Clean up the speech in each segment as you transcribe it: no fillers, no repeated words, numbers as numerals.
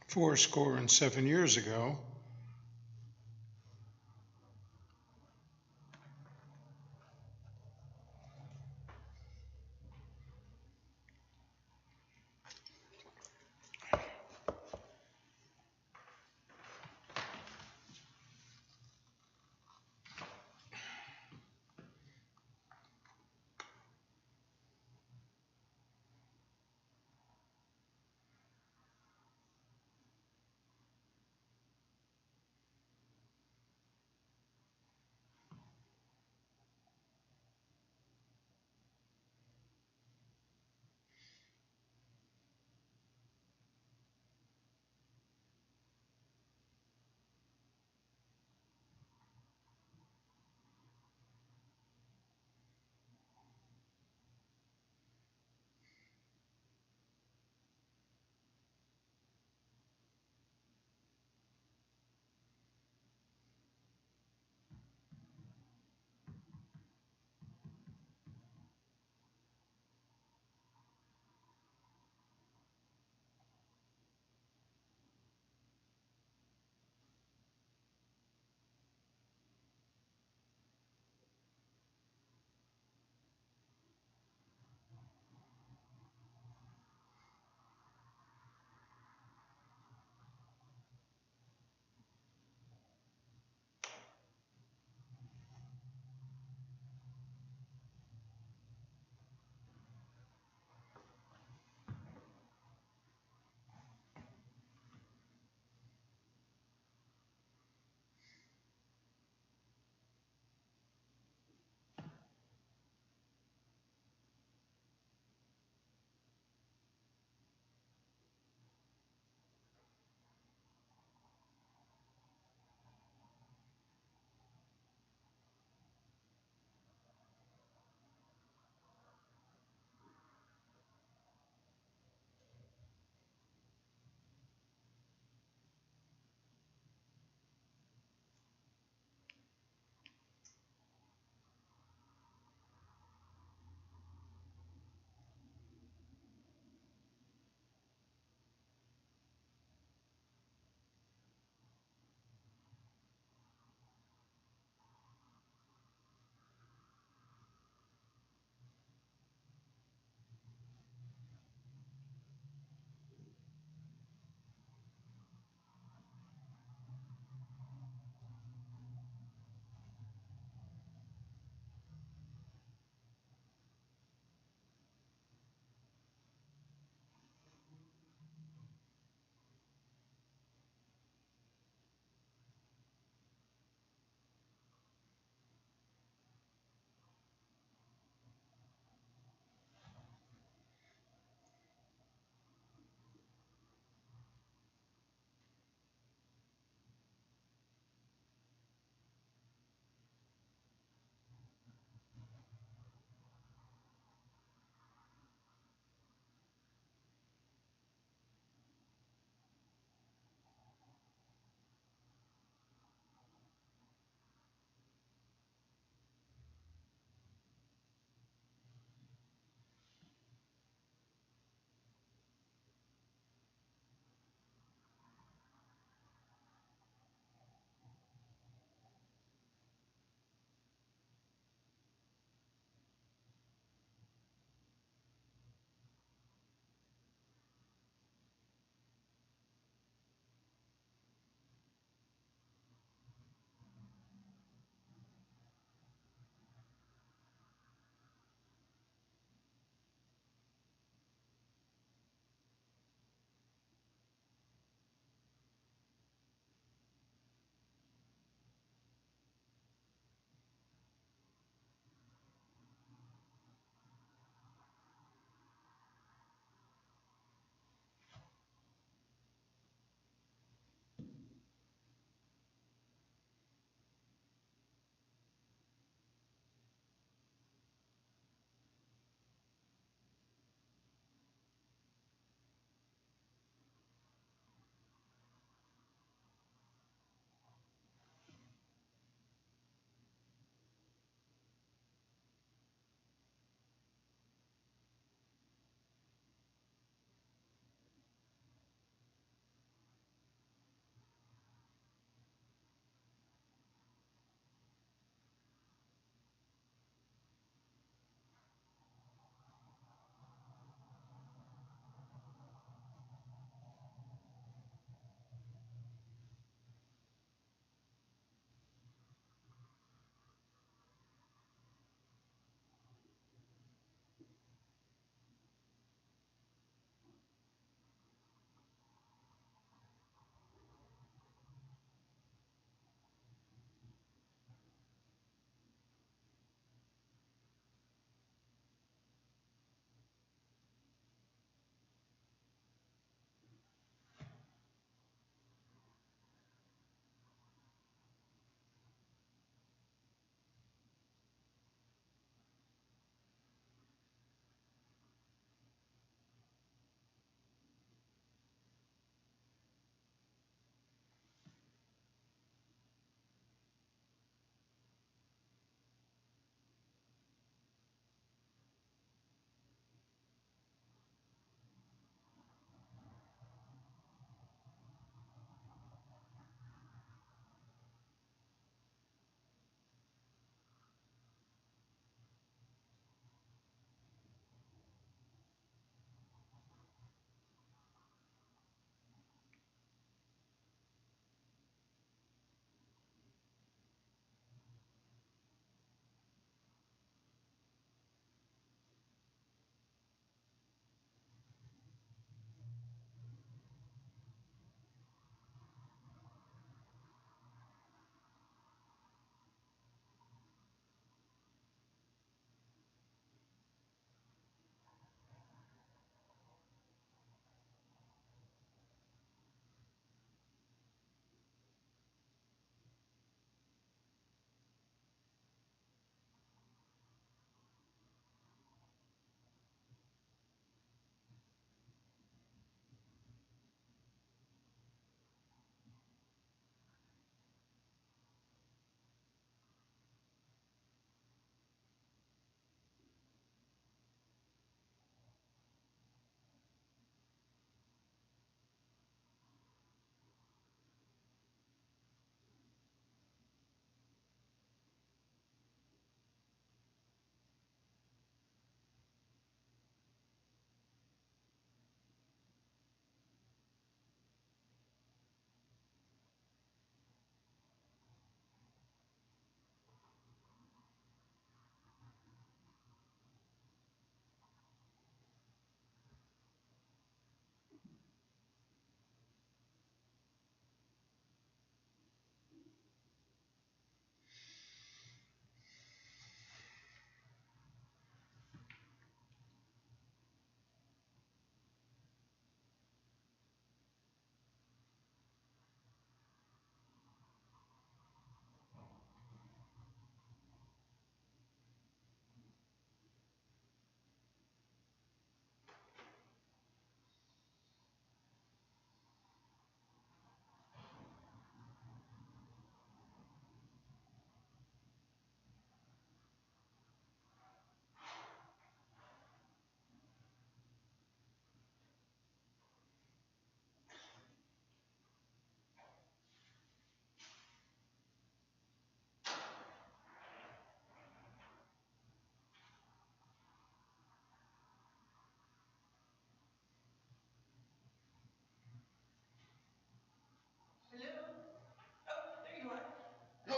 fourscore and 7 years ago,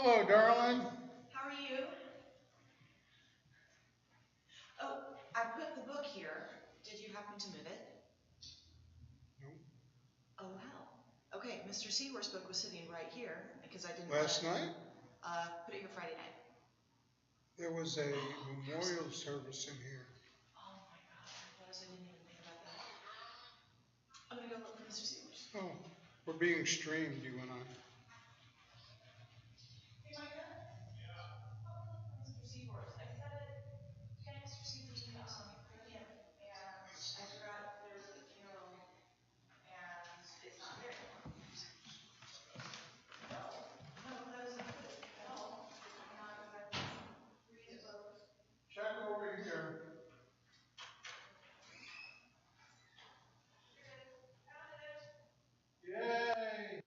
Hello, darling. How are you? Oh, I put the book here. Did you happen to move it? No. Oh, wow. Okay, Mr. Seahorse book was sitting right here because I didn't Last night, put it here Friday night. there was a memorial service in here. Oh my God, I realized I didn't even think about that. I'm gonna go look for Mr. Seahorse. Oh, we're being streamed, you and I. Hey, Micah? Yeah. Help me look for Mr. Seahorse. I said it. Can Mr. Seahorse for him? And I forgot there was a funeral and it's not there anymore. No, that is not good at all. I'm not exactly reading the book. Check over here. Yay!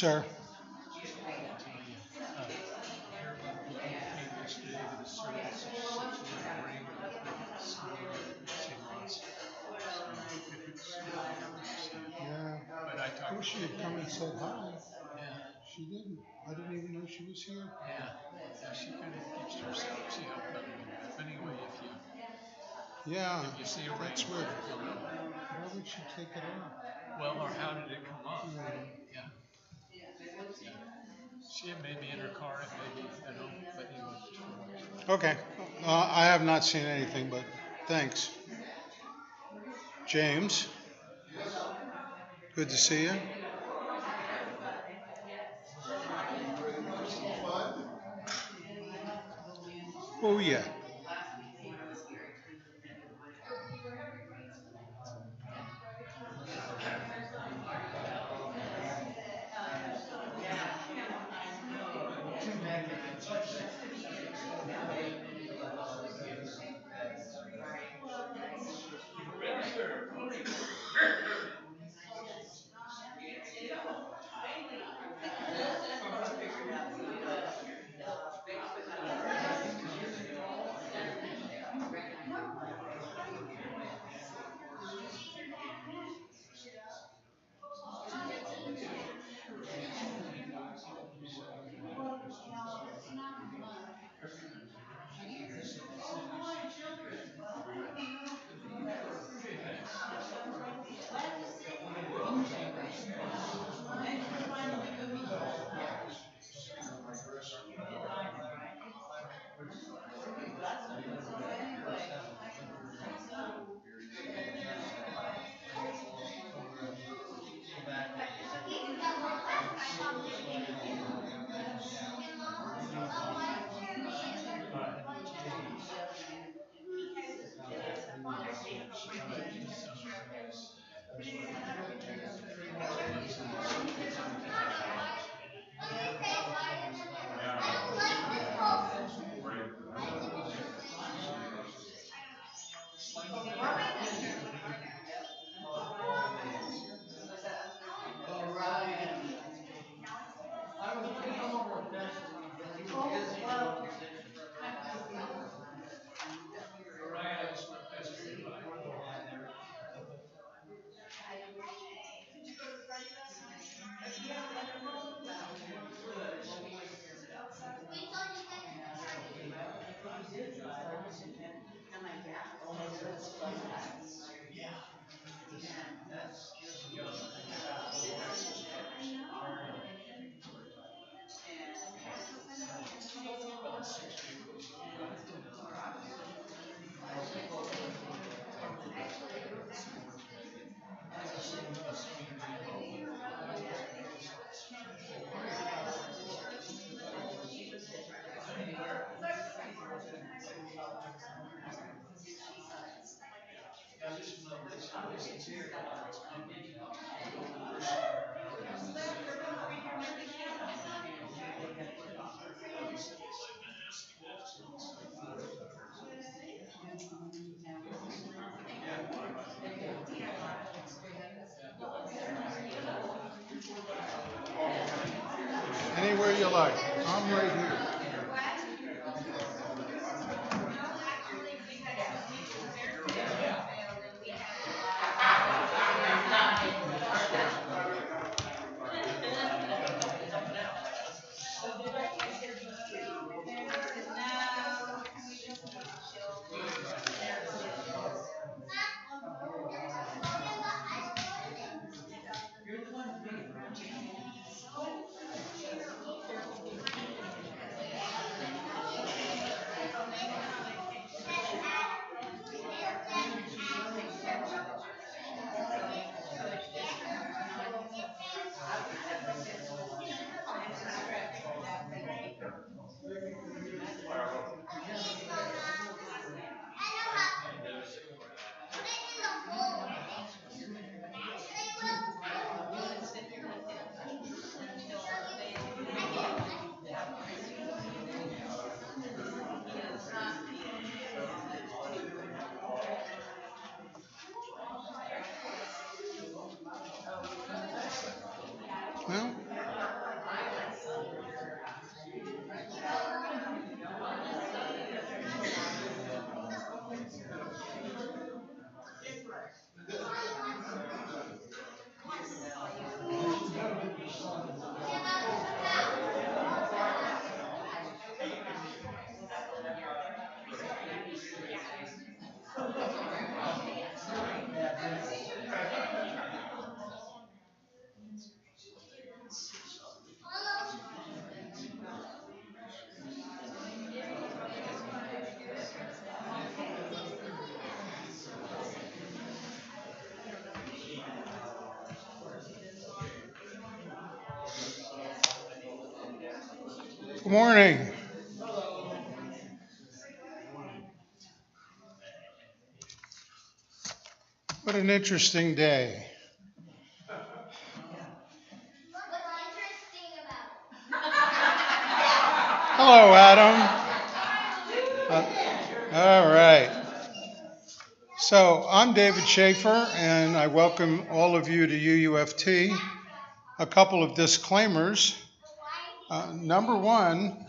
Sir. Carolyn came yesterday to the service. She didn't bring she lost. So if it's Yeah. but I I talked wish to she had come and said hi. yeah, She didn't. I didn't even know she was here. yeah, she kind of keeps to herself. She helped out a little bit. But anyway, Yeah, if you see a that's ring, weird. Why would she take it off? well, or how did it come up? Yeah. Yeah. She may be in her car, it may be, but anyway. Okay. I have not seen anything, but thanks. James, good to see you. Oh, yeah. Anywhere you like. I'm right here. Well, Good morning. What an interesting day. What's interesting about it? Hello, Adam. All right. So I'm David Schaeffer, and I welcome all of you to UUFT. A couple of disclaimers. Number one,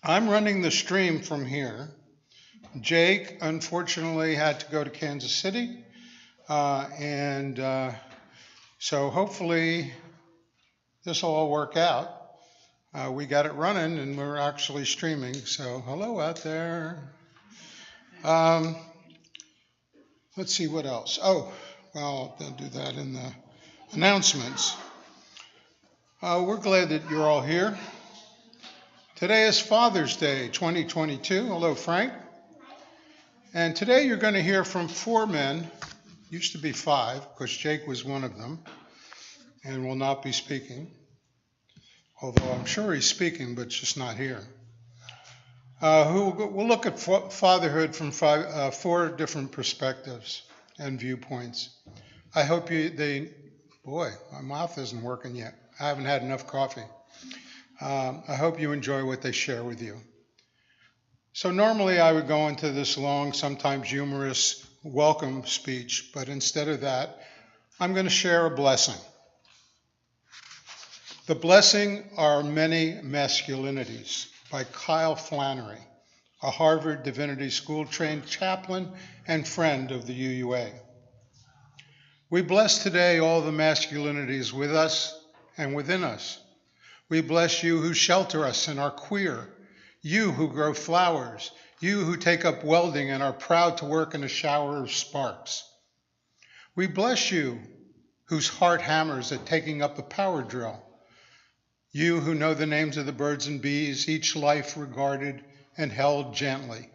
I'm running the stream from here. Jake, unfortunately, had to go to Kansas City, so hopefully this will all work out. We got it running, and we're actually streaming, so hello out there. Let's see what else. Oh, well, I'll do that in the announcements. We're glad that you're all here. Today is Father's Day 2022. Hello, Frank. And today you're going to hear from 4 men. Used to be 5, because Jake was one of them and will not be speaking. Although I'm sure he's speaking, but just not here. We'll look at fatherhood from 4 different perspectives and viewpoints. I hope boy, my mouth isn't working yet. I haven't had enough coffee. I hope you enjoy what they share with you. So normally I would go into this long, sometimes humorous welcome speech, but instead of that, I'm going to share a blessing. The Blessing Are Many Masculinities by Kyle Flannery, a Harvard Divinity School trained chaplain and friend of the UUA. We bless today all the masculinities with us and within us. We bless you who shelter us and are queer, you who grow flowers, you who take up welding and are proud to work in a shower of sparks. We bless you whose heart hammers at taking up a power drill, you who know the names of the birds and bees, each life regarded and held gently.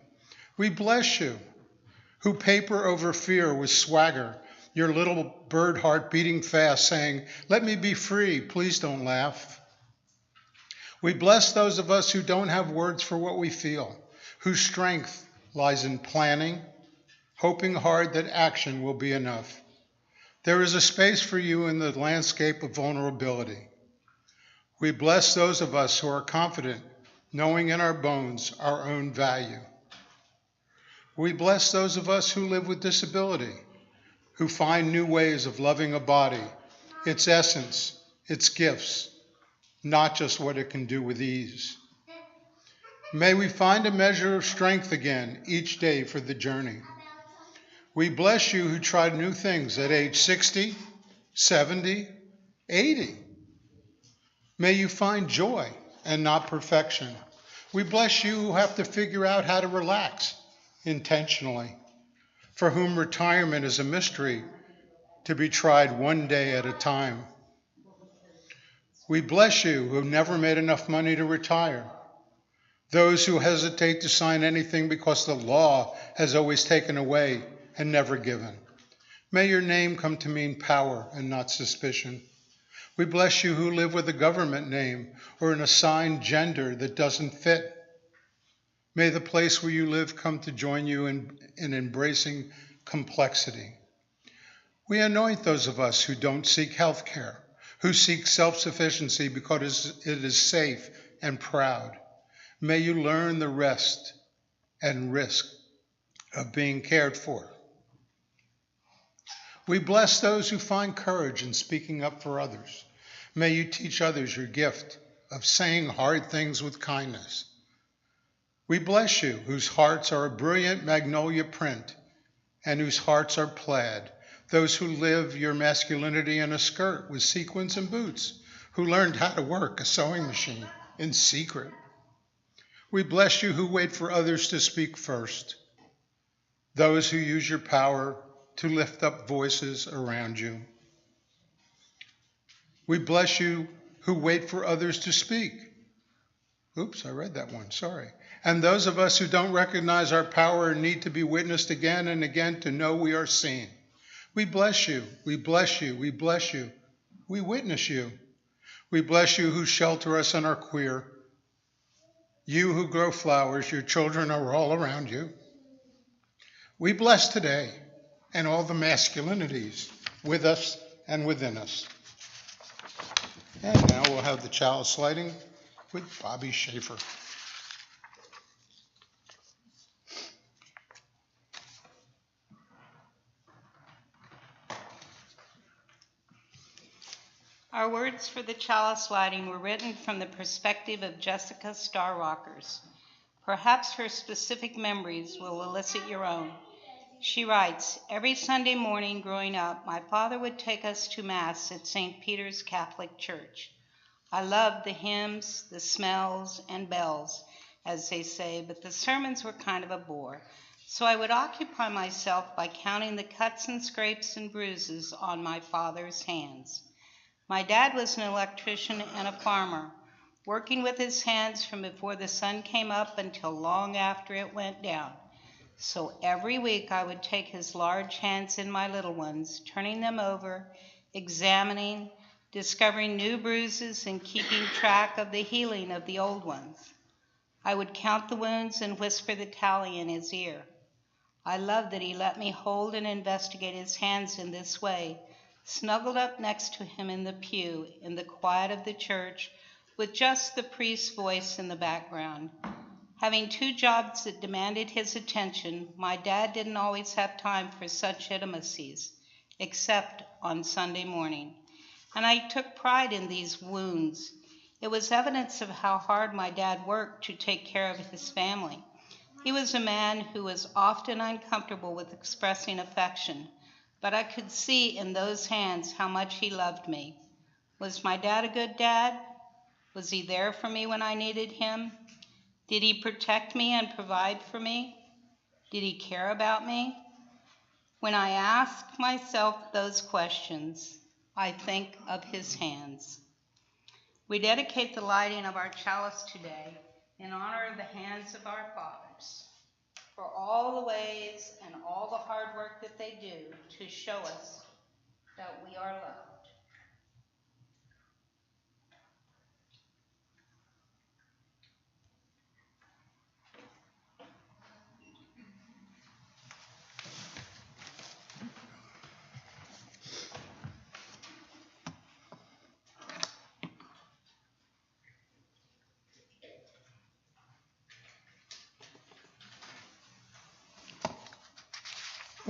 We bless you who paper over fear with swagger, your little bird heart beating fast, saying, "Let me be free, please don't laugh." We bless those of us who don't have words for what we feel, whose strength lies in planning, hoping hard that action will be enough. There is a space for you in the landscape of vulnerability. We bless those of us who are confident, knowing in our bones our own value. We bless those of us who live with disability, who find new ways of loving a body, its essence, its gifts, not just what it can do with ease. May we find a measure of strength again each day for the journey. We bless you who tried new things at age 60, 70, 80. May you find joy and not perfection. We bless you who have to figure out how to relax intentionally, for whom retirement is a mystery to be tried one day at a time. We bless you who never made enough money to retire, those who hesitate to sign anything because the law has always taken away and never given. May your name come to mean power and not suspicion. We bless you who live with a government name or an assigned gender that doesn't fit. May the place where you live come to join you in embracing complexity. We anoint those of us who don't seek health care, who seek self-sufficiency because it is safe and proud. May you learn the rest and risk of being cared for. We bless those who find courage in speaking up for others. May you teach others your gift of saying hard things with kindness. We bless you whose hearts are a brilliant magnolia print and whose hearts are plaid, those who live your masculinity in a skirt with sequins and boots, who learned how to work a sewing machine in secret. We bless you who wait for others to speak first, those who use your power to lift up voices around you. We bless you who wait for others to speak. Oops, I read that one, sorry. And those of us who don't recognize our power and need to be witnessed again and again to know we are seen. We bless you, we bless you, we bless you. We witness you. We bless you who shelter us and are queer, You who grow flowers, your children are all around you. We bless today and all the masculinities with us and within us. And now we'll have the chalice lighting with Bobby Schaeffer. Our words for the chalice lighting were written from the perspective of Jessica Starr. Perhaps her specific memories will elicit your own. She writes, "Every Sunday morning growing up, my father would take us to Mass at St. Peter's Catholic Church. I loved the hymns, the smells, and bells, as they say, but the sermons were kind of a bore. So I would occupy myself by counting the cuts and scrapes and bruises on my father's hands. My dad was an electrician and a farmer, working with his hands from before the sun came up until long after it went down. So every week I would take his large hands in my little ones, turning them over, examining, discovering new bruises, and keeping track of the healing of the old ones. I would count the wounds and whisper the tally in his ear. I loved that he let me hold and investigate his hands in this way, snuggled up next to him in the pew in the quiet of the church with just the priest's voice in the background. Having two jobs that demanded his attention, my dad didn't always have time for such intimacies, except on Sunday morning. And I took pride in these wounds. It was evidence of how hard my dad worked to take care of his family. He was a man who was often uncomfortable with expressing affection, but I could see in those hands how much he loved me. Was my dad a good dad? Was he there for me when I needed him? Did he protect me and provide for me? Did he care about me? When I ask myself those questions, I think of his hands. We dedicate the lighting of our chalice today in honor of the hands of our fathers, for all the ways and all the hard work that they do to show us that we are loved.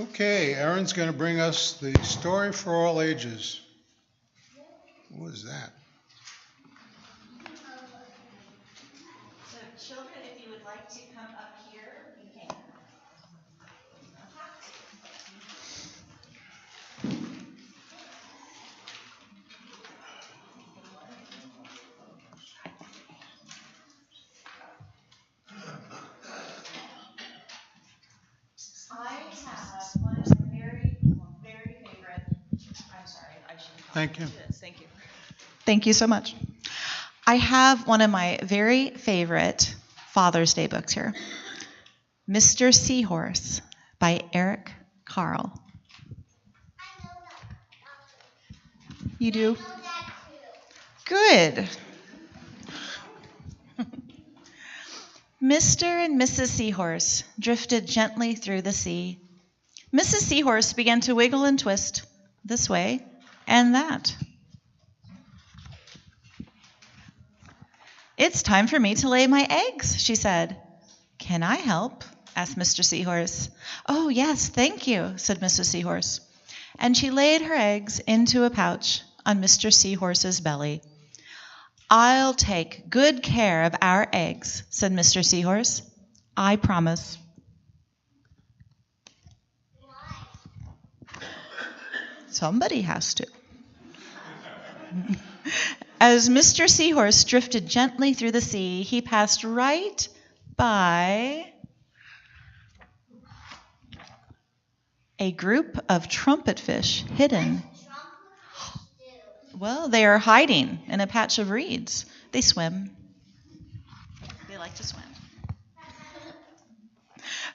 Okay, Erin's going to bring us the story for all ages. What is that? So children, if you would like to come up here, you can. I have one of my very, very favorite, I'm sorry, I shouldn't call Thank you. this. Thank you. Thank you so much. I have one of my very favorite Father's Day books here, Mr. Seahorse by Eric Carle. I know that. You do? I know that too. Good. Mr. and Mrs. Seahorse drifted gently through the sea. Mrs. Seahorse began to wiggle and twist this way and that. "It's time for me to lay my eggs," she said. "Can I help?" asked Mr. Seahorse. "Oh, yes, thank you," said Mrs. Seahorse. And she laid her eggs into a pouch on Mr. Seahorse's belly. "I'll take good care of our eggs," said Mr. Seahorse. "I promise." Why? Somebody has to. As Mr. Seahorse drifted gently through the sea, he passed right by a group of trumpetfish hidden. Well, they are hiding in a patch of reeds. They swim. They like to swim.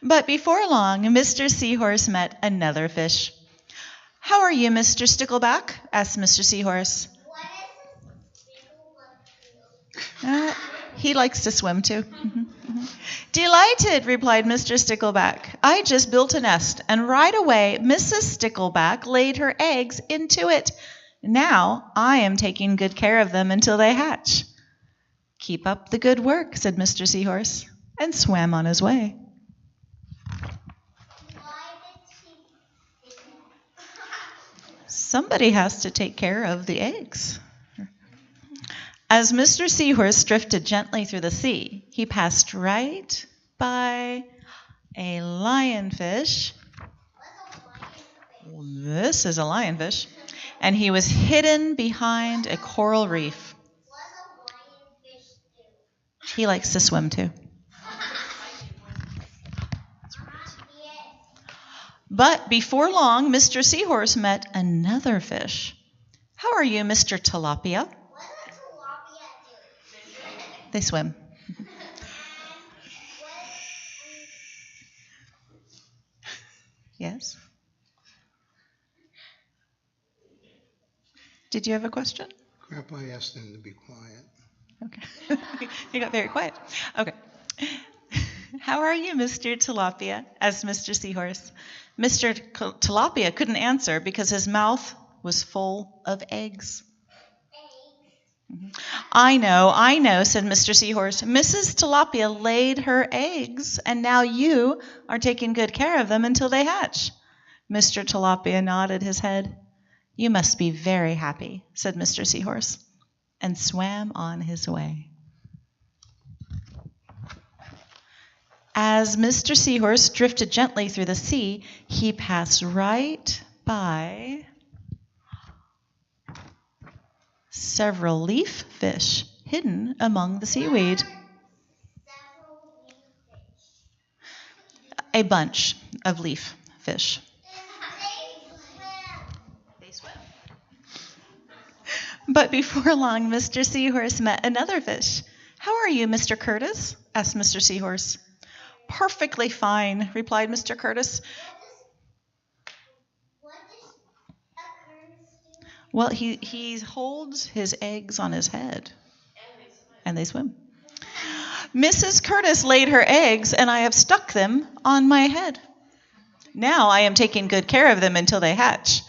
But before long, Mr. Seahorse met another fish. "How are you, Mr. Stickleback?" asked Mr. Seahorse. What is a stickleback? He likes to swim too. Delighted, replied Mr. Stickleback. I just built a nest, and right away Mrs. Stickleback laid her eggs into it. Now I am taking good care of them until they hatch. Keep up the good work, said Mr. Seahorse, and swam on his way. Somebody has to take care of the eggs. As Mr. Seahorse drifted gently through the sea, he passed right by a lionfish. This is a lionfish. And he was hidden behind a coral reef. He likes to swim too. But before long, Mr. Seahorse met another fish. How are you, Mr. Tilapia? They swim. Yes? Did you have a question? Grandpa asked him to be quiet. Okay. He got very quiet. Okay. How are you, Mr. Tilapia? Asked Mr. Seahorse. Mr. Tilapia couldn't answer because his mouth was full of eggs. I know, said Mr. Seahorse. Mrs. Tilapia laid her eggs, and now you are taking good care of them until they hatch. Mr. Tilapia nodded his head. You must be very happy, said Mr. Seahorse, and swam on his way. As Mr. Seahorse drifted gently through the sea, he passed right by several leaf fish hidden among the seaweed. A bunch of leaf fish. They swim. But before long, Mr. Seahorse met another fish. How are you, Mr. Curtis? Asked Mr. Seahorse. Perfectly fine, replied Mr. Curtis. Well, he holds his eggs on his head, and they swim. Mrs. Curtis laid her eggs, and I have stuck them on my head. Now I am taking good care of them until they hatch.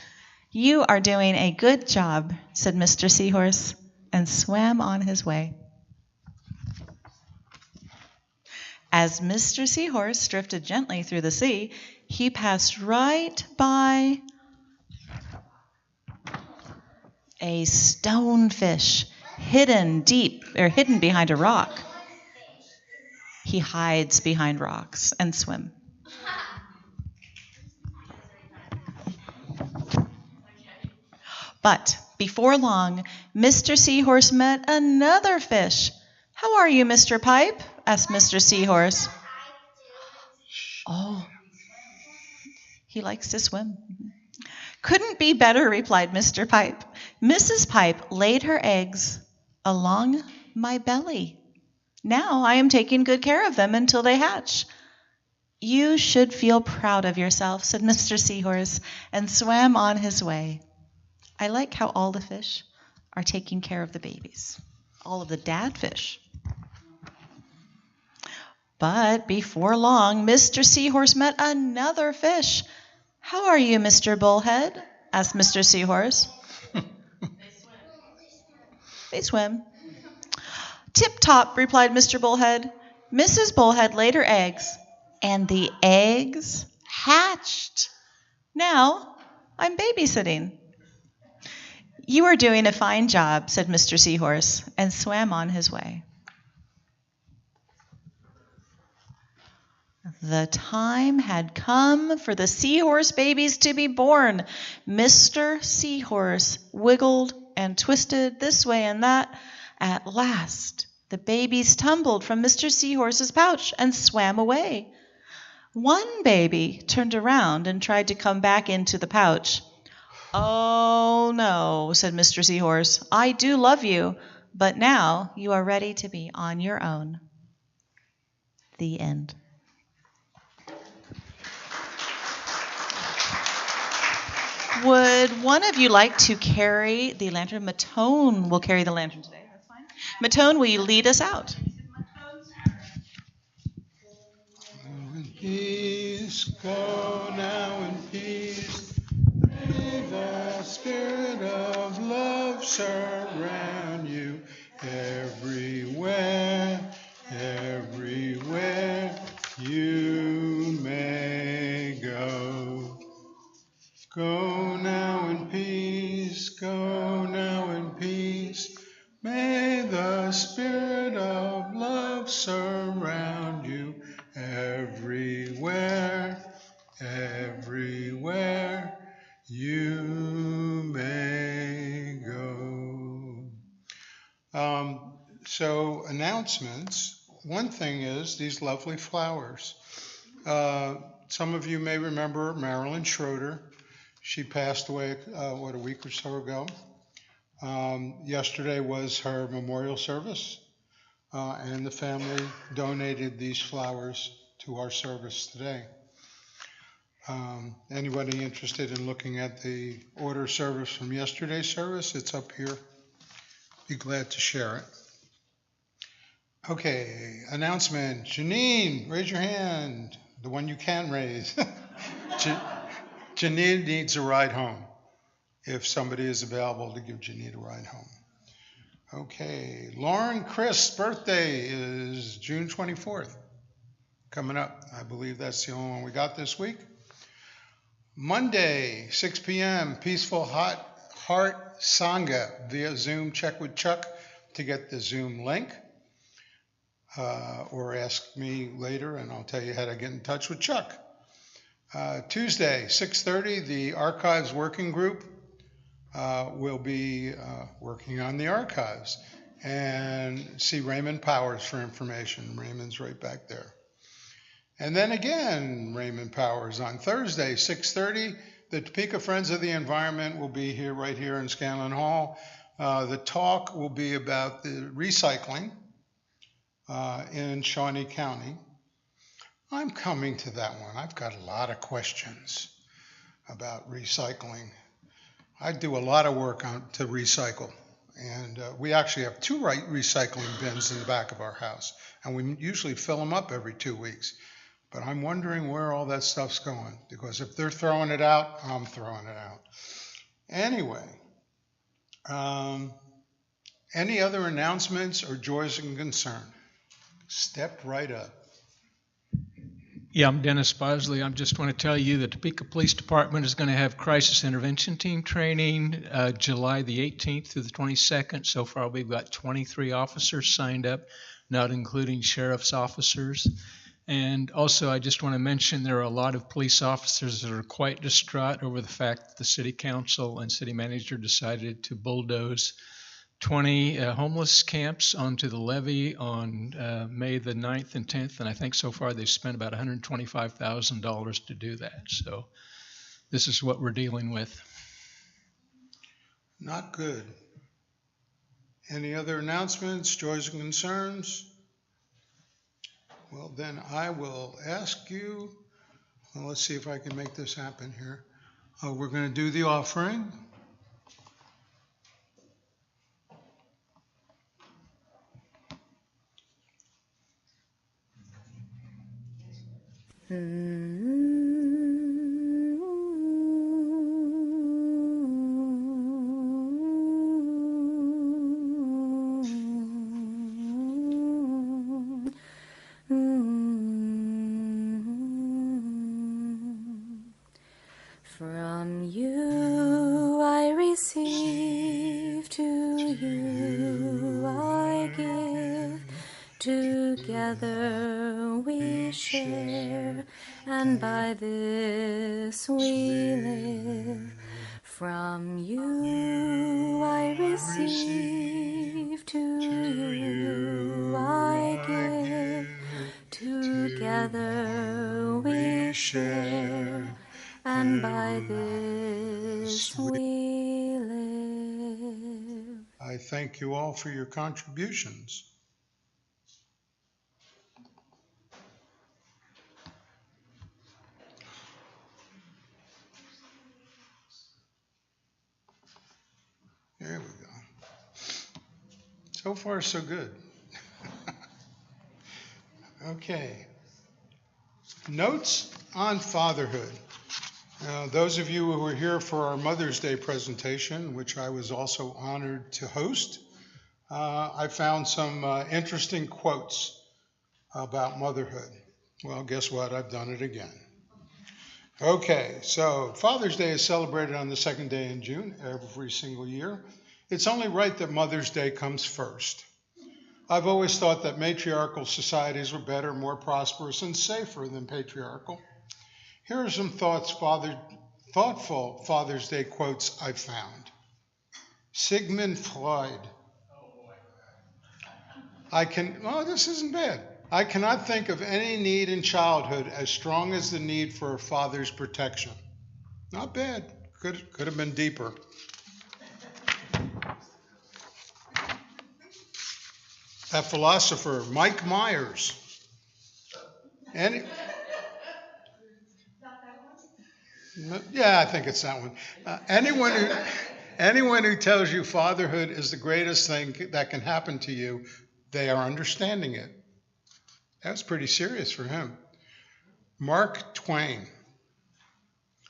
You are doing a good job, said Mr. Seahorse, and swam on his way. As Mr. Seahorse drifted gently through the sea, he passed right by a stonefish hidden behind a rock. He hides behind rocks and swim. But before long, Mr. Seahorse met another fish. How are you, Mr. Pipe? Asked Mr. Seahorse. Oh, he likes to swim. Couldn't be better, replied Mr. Pipe. Mrs. Pipe laid her eggs along my belly. Now I am taking good care of them until they hatch. You should feel proud of yourself, said Mr. Seahorse, and swam on his way. I like how all the fish are taking care of the babies, all of the dad fish. But before long, Mr. Seahorse met another fish. How are you, Mr. Bullhead? Asked Mr. Seahorse. They swim. Tip-top, replied Mr. Bullhead. Mrs. Bullhead laid her eggs, and the eggs hatched. Now I'm babysitting. You are doing a fine job, said Mr. Seahorse, and swam on his way. The time had come for the seahorse babies to be born. Mr. Seahorse wiggled and twisted this way and that. At last, the babies tumbled from Mr. Seahorse's pouch and swam away. One baby turned around and tried to come back into the pouch. Oh, no, said Mr. Seahorse. I do love you, but now you are ready to be on your own. The end. Would one of you like to carry the lantern? Matone will carry the lantern today. That's fine. Matone, will you lead us out? peace. Go now in peace. May the spirit of love surround you everywhere, everywhere you may go. Go now in peace, go now in peace. May the spirit of love surround you everywhere, everywhere you may go. So announcements. One thing is these lovely flowers. Some of you may remember Marilyn Schroeder. She passed away, a week or so ago. Yesterday was her memorial service, and the family donated these flowers to our service today. Anybody interested in looking at the order service from yesterday's service? It's up here. Be glad to share it. Okay, announcement. Janine, raise your hand. The one you can raise. Janine needs a ride home. If somebody is available to give Janine a ride home. Okay, Lauren Chris's birthday is June 24th. Coming up. I believe that's the only one we got this week. Monday, 6 p.m., Peaceful Heart Sangha via Zoom. Check with Chuck to get the Zoom link. Or ask me later and I'll tell you how to get in touch with Chuck. Tuesday, 6:30, the Archives Working Group will be working on the archives. And see Raymond Powers for information. Raymond's right back there. And then again, Raymond Powers on Thursday, 6:30, the Topeka Friends of the Environment will be here, right here in Scanlon Hall. The talk will be about the recycling in Shawnee County. I'm coming to that one. I've got a lot of questions about recycling. I do a lot of work to recycle, and we actually have 2 recycling bins in the back of our house, and we usually fill them up every 2 weeks. But I'm wondering where all that stuff's going, because if they're throwing it out, I'm throwing it out. Anyway, any other announcements or joys and concern? Step right up. Yeah, I'm Dennis Bosley. I just want to tell you the Topeka Police Department is going to have crisis intervention team training July the 18th through the 22nd. So far, we've got 23 officers signed up, not including sheriff's officers. And also, I just want to mention there are a lot of police officers that are quite distraught over the fact that the city council and city manager decided to bulldoze 20 homeless camps onto the levee on May the 9th and 10th, and I think so far they've spent about $125,000 to do that. So this is what we're dealing with. Not good. Any other announcements, joys and concerns? Well, then I will ask you, well, let's see if I can make this happen here. We're going to do the offering. From you I receive, to you I give. Together we share, and by this we live. From you I receive, to you I give. Together we share, and by this we live. I thank you all for your contributions. There we go. So far, so good. Okay. Notes on fatherhood. Those of you who were here for our Mother's Day presentation, which I was also honored to host, I found some interesting quotes about motherhood. Well, guess what? I've done it again. Okay, so Father's Day is celebrated on the second day in June every single year. It's only right that Mother's Day comes first. I've always thought that matriarchal societies were better, more prosperous, and safer than patriarchal. Here are some thoughtful Father's Day quotes I found. Sigmund Freud. This isn't bad. I cannot think of any need in childhood as strong as the need for a father's protection. Not bad. Could have been deeper. That philosopher, Mike Myers. Yeah, I think it's that one. Anyone who tells you fatherhood is the greatest thing that can happen to you, they are understanding it. That's pretty serious for him. Mark Twain.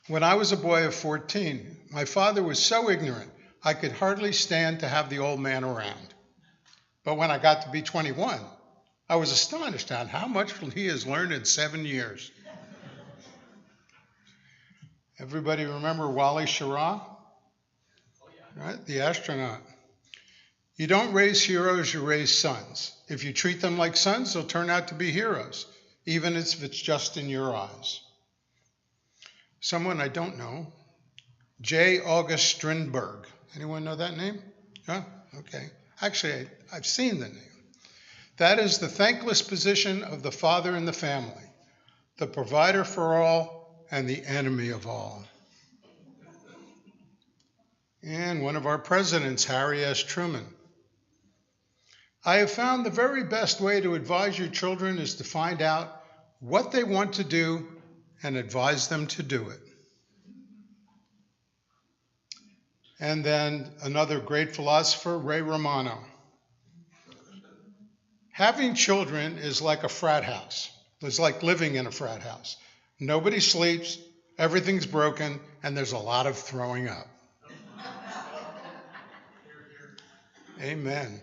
When I was a boy of 14, my father was so ignorant, I could hardly stand to have the old man around. But when I got to be 21, I was astonished at how much he has learned in 7 years. Everybody remember Wally Schirra? Right? The astronaut. You don't raise heroes, you raise sons. If you treat them like sons, they'll turn out to be heroes, even if it's just in your eyes. Someone I don't know, J. August Strindberg. Anyone know that name? Yeah? Okay. Actually, I've seen the name. That is the thankless position of the father in the family, the provider for all and the enemy of all. And one of our presidents, Harry S. Truman. I have found the very best way to advise your children is to find out what they want to do and advise them to do it. And then another great philosopher, Ray Romano. Having children is like a frat house. It's like living in a frat house. Nobody sleeps, everything's broken, and there's a lot of throwing up. Amen.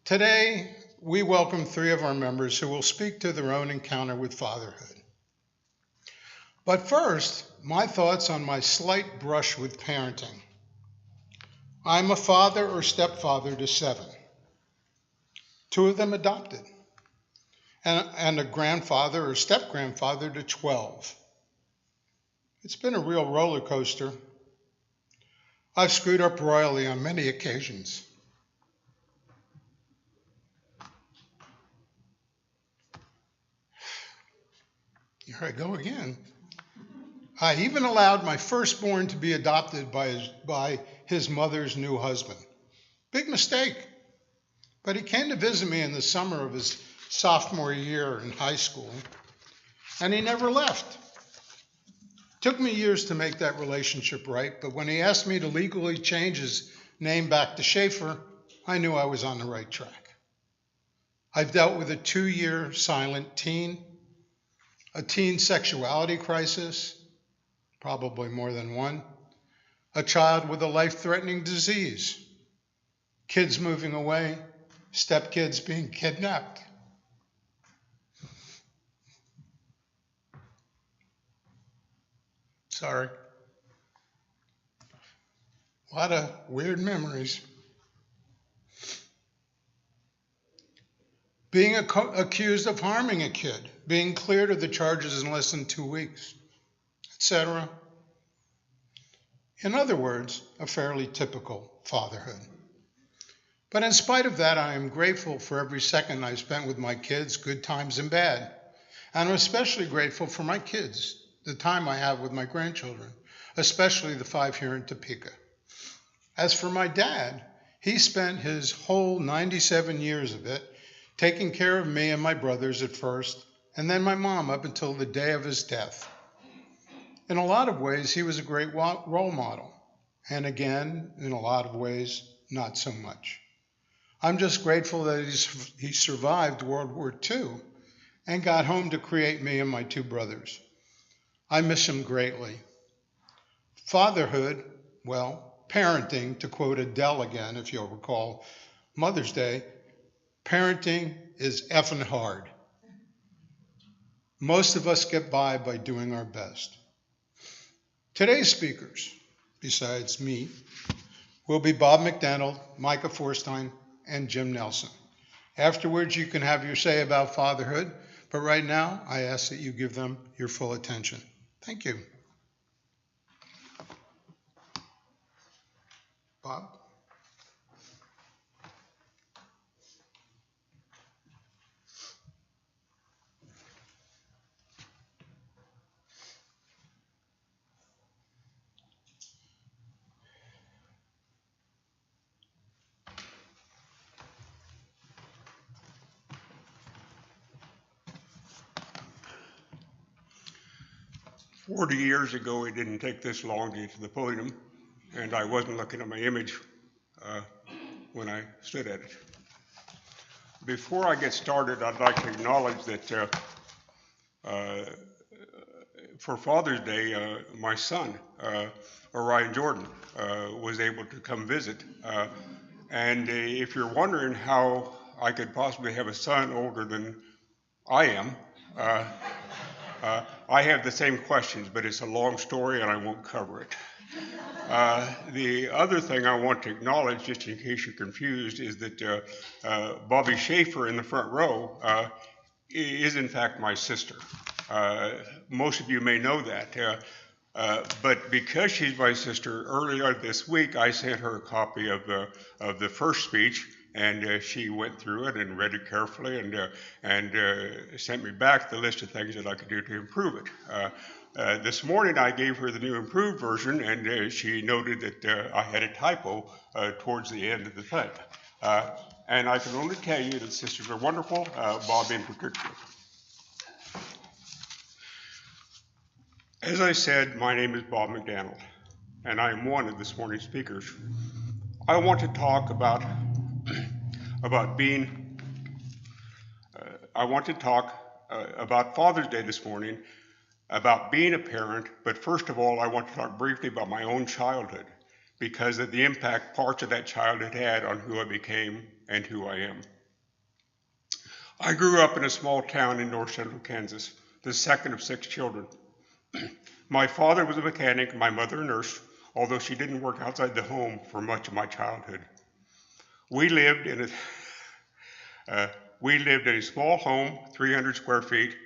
Today, we welcome 3 of our members who will speak to their own encounter with fatherhood. But first, my thoughts on my slight brush with parenting. I'm a father or stepfather to 7. 2 of them adopted. And a grandfather or step-grandfather to 12. It's been a real roller coaster. I've screwed up royally on many occasions. Here I go again. I even allowed my firstborn to be adopted by his mother's new husband. Big mistake. But he came to visit me in the summer of his sophomore year in high school, and he never left. Took me years to make that relationship right, but when he asked me to legally change his name back to Schaeffer, I knew I was on the right track. I've dealt with a 2-year silent teen, a teen sexuality crisis, probably more than one, a child with a life-threatening disease, kids moving away, stepkids being kidnapped. Sorry. A lot of weird memories. Being accused of harming a kid, being cleared of the charges in less than 2 weeks, etc. In other words, a fairly typical fatherhood. But in spite of that, I am grateful for every second I've spent with my kids, good times and bad. And I'm especially grateful for my kids, the time I have with my grandchildren, especially the 5 here in Topeka. As for my dad, he spent his whole 97 years of it taking care of me and my brothers at first, and then my mom up until the day of his death. In a lot of ways, he was a great role model. And again, in a lot of ways, not so much. I'm just grateful that he survived World War II and got home to create me and my two brothers. I miss him greatly. Fatherhood, well, parenting, to quote Adele again, if you'll recall Mother's Day, parenting is effing hard. Most of us get by doing our best. Today's speakers, besides me, will be Bob McDaneld, Micah Forstein, and Jim Nelson. Afterwards, you can have your say about fatherhood, but right now, I ask that you give them your full attention. Thank you. Bob? 40 years ago, it didn't take this long to get to the podium, and I wasn't looking at my image when I stood at it. Before I get started, I'd like to acknowledge that for Father's Day, my son, Orion Jordan, was able to come visit. And if you're wondering how I could possibly have a son older than I am, I have the same questions, but it's a long story and I won't cover it. The other thing I want to acknowledge, just in case you're confused, is that Bobby Schaeffer in the front row is in fact my sister. Most of you may know that, but because she's my sister, earlier this week I sent her a copy of the first speech, and she went through it and read it carefully and sent me back the list of things that I could do to improve it. This morning I gave her the new improved version, and she noted that I had a typo towards the end of the thing. And I can only tell you that sisters are wonderful, Bob in particular. As I said, my name is Bob McDaneld, and I am one of this morning's speakers. I want to talk about Father's Day this morning, about being a parent, but first of all, I want to talk briefly about my own childhood, because of the impact parts of that childhood had on who I became and who I am. I grew up in a small town in north central Kansas, the second of 6 children. My father was a mechanic, my mother a nurse, although she didn't work outside the home for much of my childhood. We lived in a small home, 300 square feet,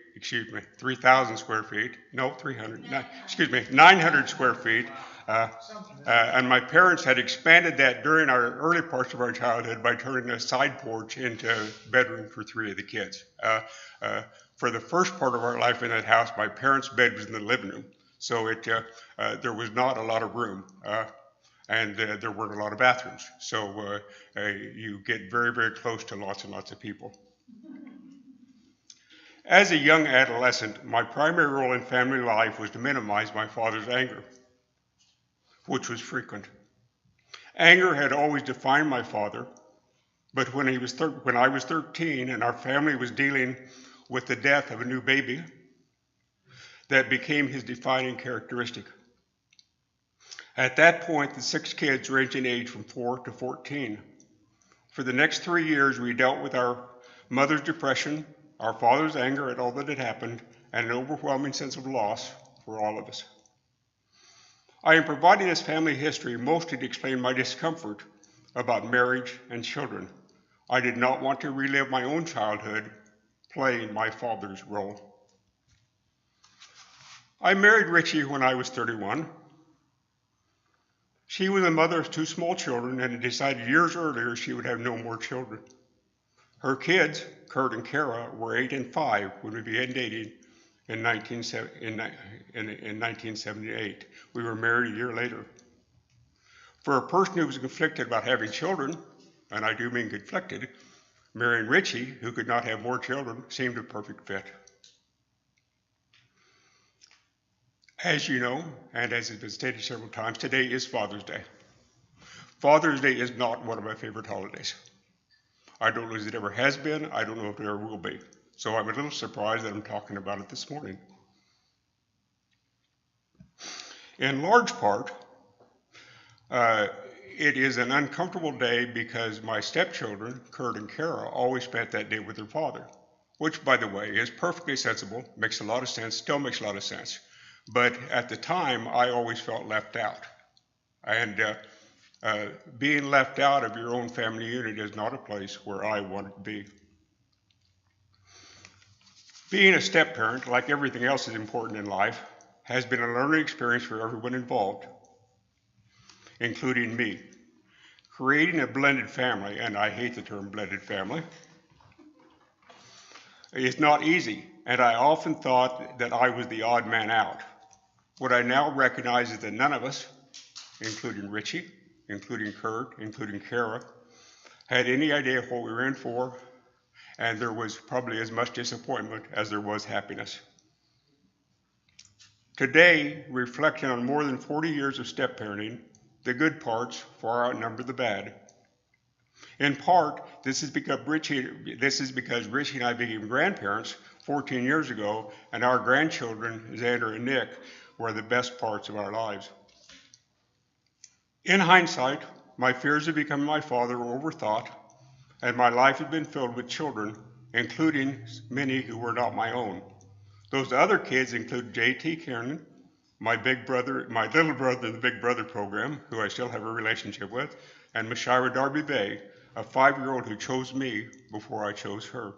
3,000 square feet, 900 square feet. And my parents had expanded that during our early parts of our childhood by turning a side porch into a bedroom for 3 of the kids. For the first part of our life in that house, my parents' bed was in the living room, so there was not a lot of room. And there weren't a lot of bathrooms. So you get very, very close to lots and lots of people. As a young adolescent, my primary role in family life was to minimize my father's anger, which was frequent. Anger had always defined my father, but when I was 13 and our family was dealing with the death of a new baby, that became his defining characteristic. At that point, the 6 kids ranged in age from 4 to 14. For the next 3 years, we dealt with our mother's depression, our father's anger at all that had happened, and an overwhelming sense of loss for all of us. I am providing this family history mostly to explain my discomfort about marriage and children. I did not want to relive my own childhood playing my father's role. I married Richie when I was 31. She was a mother of 2 small children and had decided years earlier she would have no more children. Her kids, Kurt and Kara, were 8 and 5 when we began dating in 1978. We were married a year later. For a person who was conflicted about having children, and I do mean conflicted, marrying Richie, who could not have more children, seemed a perfect fit. As you know, and as has been stated several times, today is Father's Day. Father's Day is not one of my favorite holidays. I don't know if it ever has been. I don't know if it ever will be. so I'm a little surprised that I'm talking about it this morning. In large part, it is an uncomfortable day because my stepchildren, Kurt and Kara, always spent that day with their father, which, by the way, is perfectly sensible, makes a lot of sense, still makes a lot of sense. But at the time, I always felt left out. And being left out of your own family unit is not a place where I wanted to be. Being a step-parent, like everything else is important in life, has been a learning experience for everyone involved, including me. Creating a blended family, and I hate the term blended family, is not easy, and I often thought that I was the odd man out. What I now recognize is that none of us, including Richie, including Kurt, including Kara, had any idea what we were in for, and there was probably as much disappointment as there was happiness. Today, reflecting on more than 40 years of step-parenting, the good parts far outnumber the bad. In part, this is because Richie and I became grandparents 14 years ago, and our grandchildren, Xander and Nick, were the best parts of our lives. In hindsight, my fears of becoming my father were overthought, and my life had been filled with children, including many who were not my own. Those other kids include J.T. Kiernan, my little brother in the Big Brother program, who I still have a relationship with, and Mashira Darby Bay, a 5-year-old who chose me before I chose her.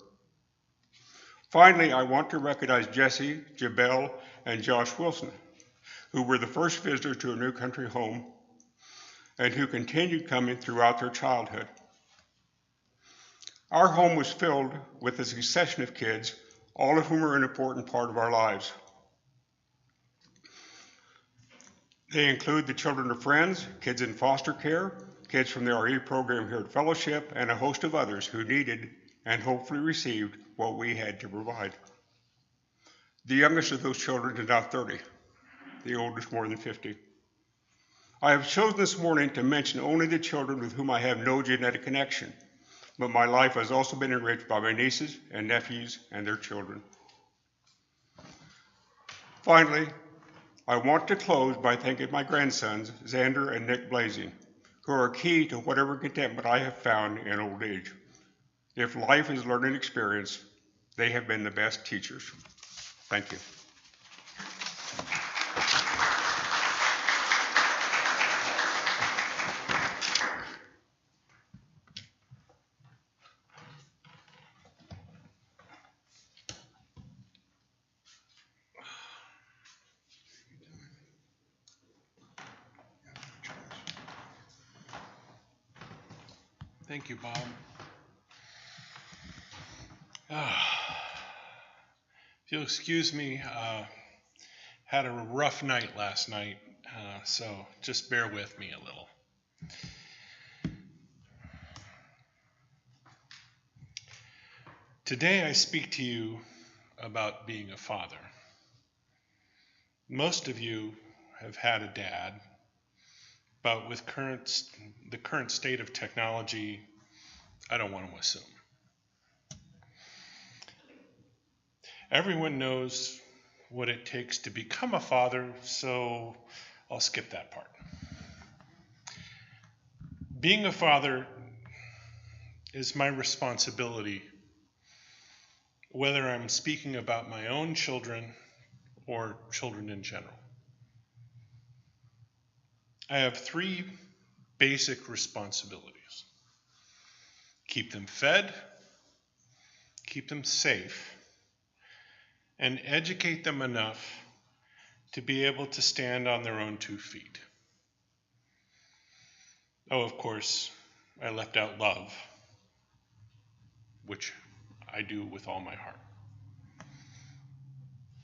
Finally, I want to recognize Jesse, Jabel, and Josh Wilson, who were the first visitors to a new country home and who continued coming throughout their childhood. Our home was filled with a succession of kids, all of whom are an important part of our lives. They include the children of friends, kids in foster care, kids from the RE program here at Fellowship, and a host of others who needed and hopefully received what we had to provide. The youngest of those children is now 30, the oldest more than 50. I have chosen this morning to mention only the children with whom I have no genetic connection, but my life has also been enriched by my nieces and nephews and their children. Finally, I want to close by thanking my grandsons, Xander and Nick Blazing, who are key to whatever contentment I have found in old age. If life is a learning experience, they have been the best teachers. Thank you. Thank you, Bob. If you'll excuse me, had a rough night last night, so just bear with me a little. Today I speak to you about being a father. Most of you have had a dad, but with the current state of technology, I don't want to assume. Everyone knows what it takes to become a father, so I'll skip that part. Being a father is my responsibility, whether I'm speaking about my own children or children in general. I have 3 basic responsibilities: keep them fed, keep them safe, and educate them enough to be able to stand on their own 2 feet. Oh, of course, I left out love, which I do with all my heart.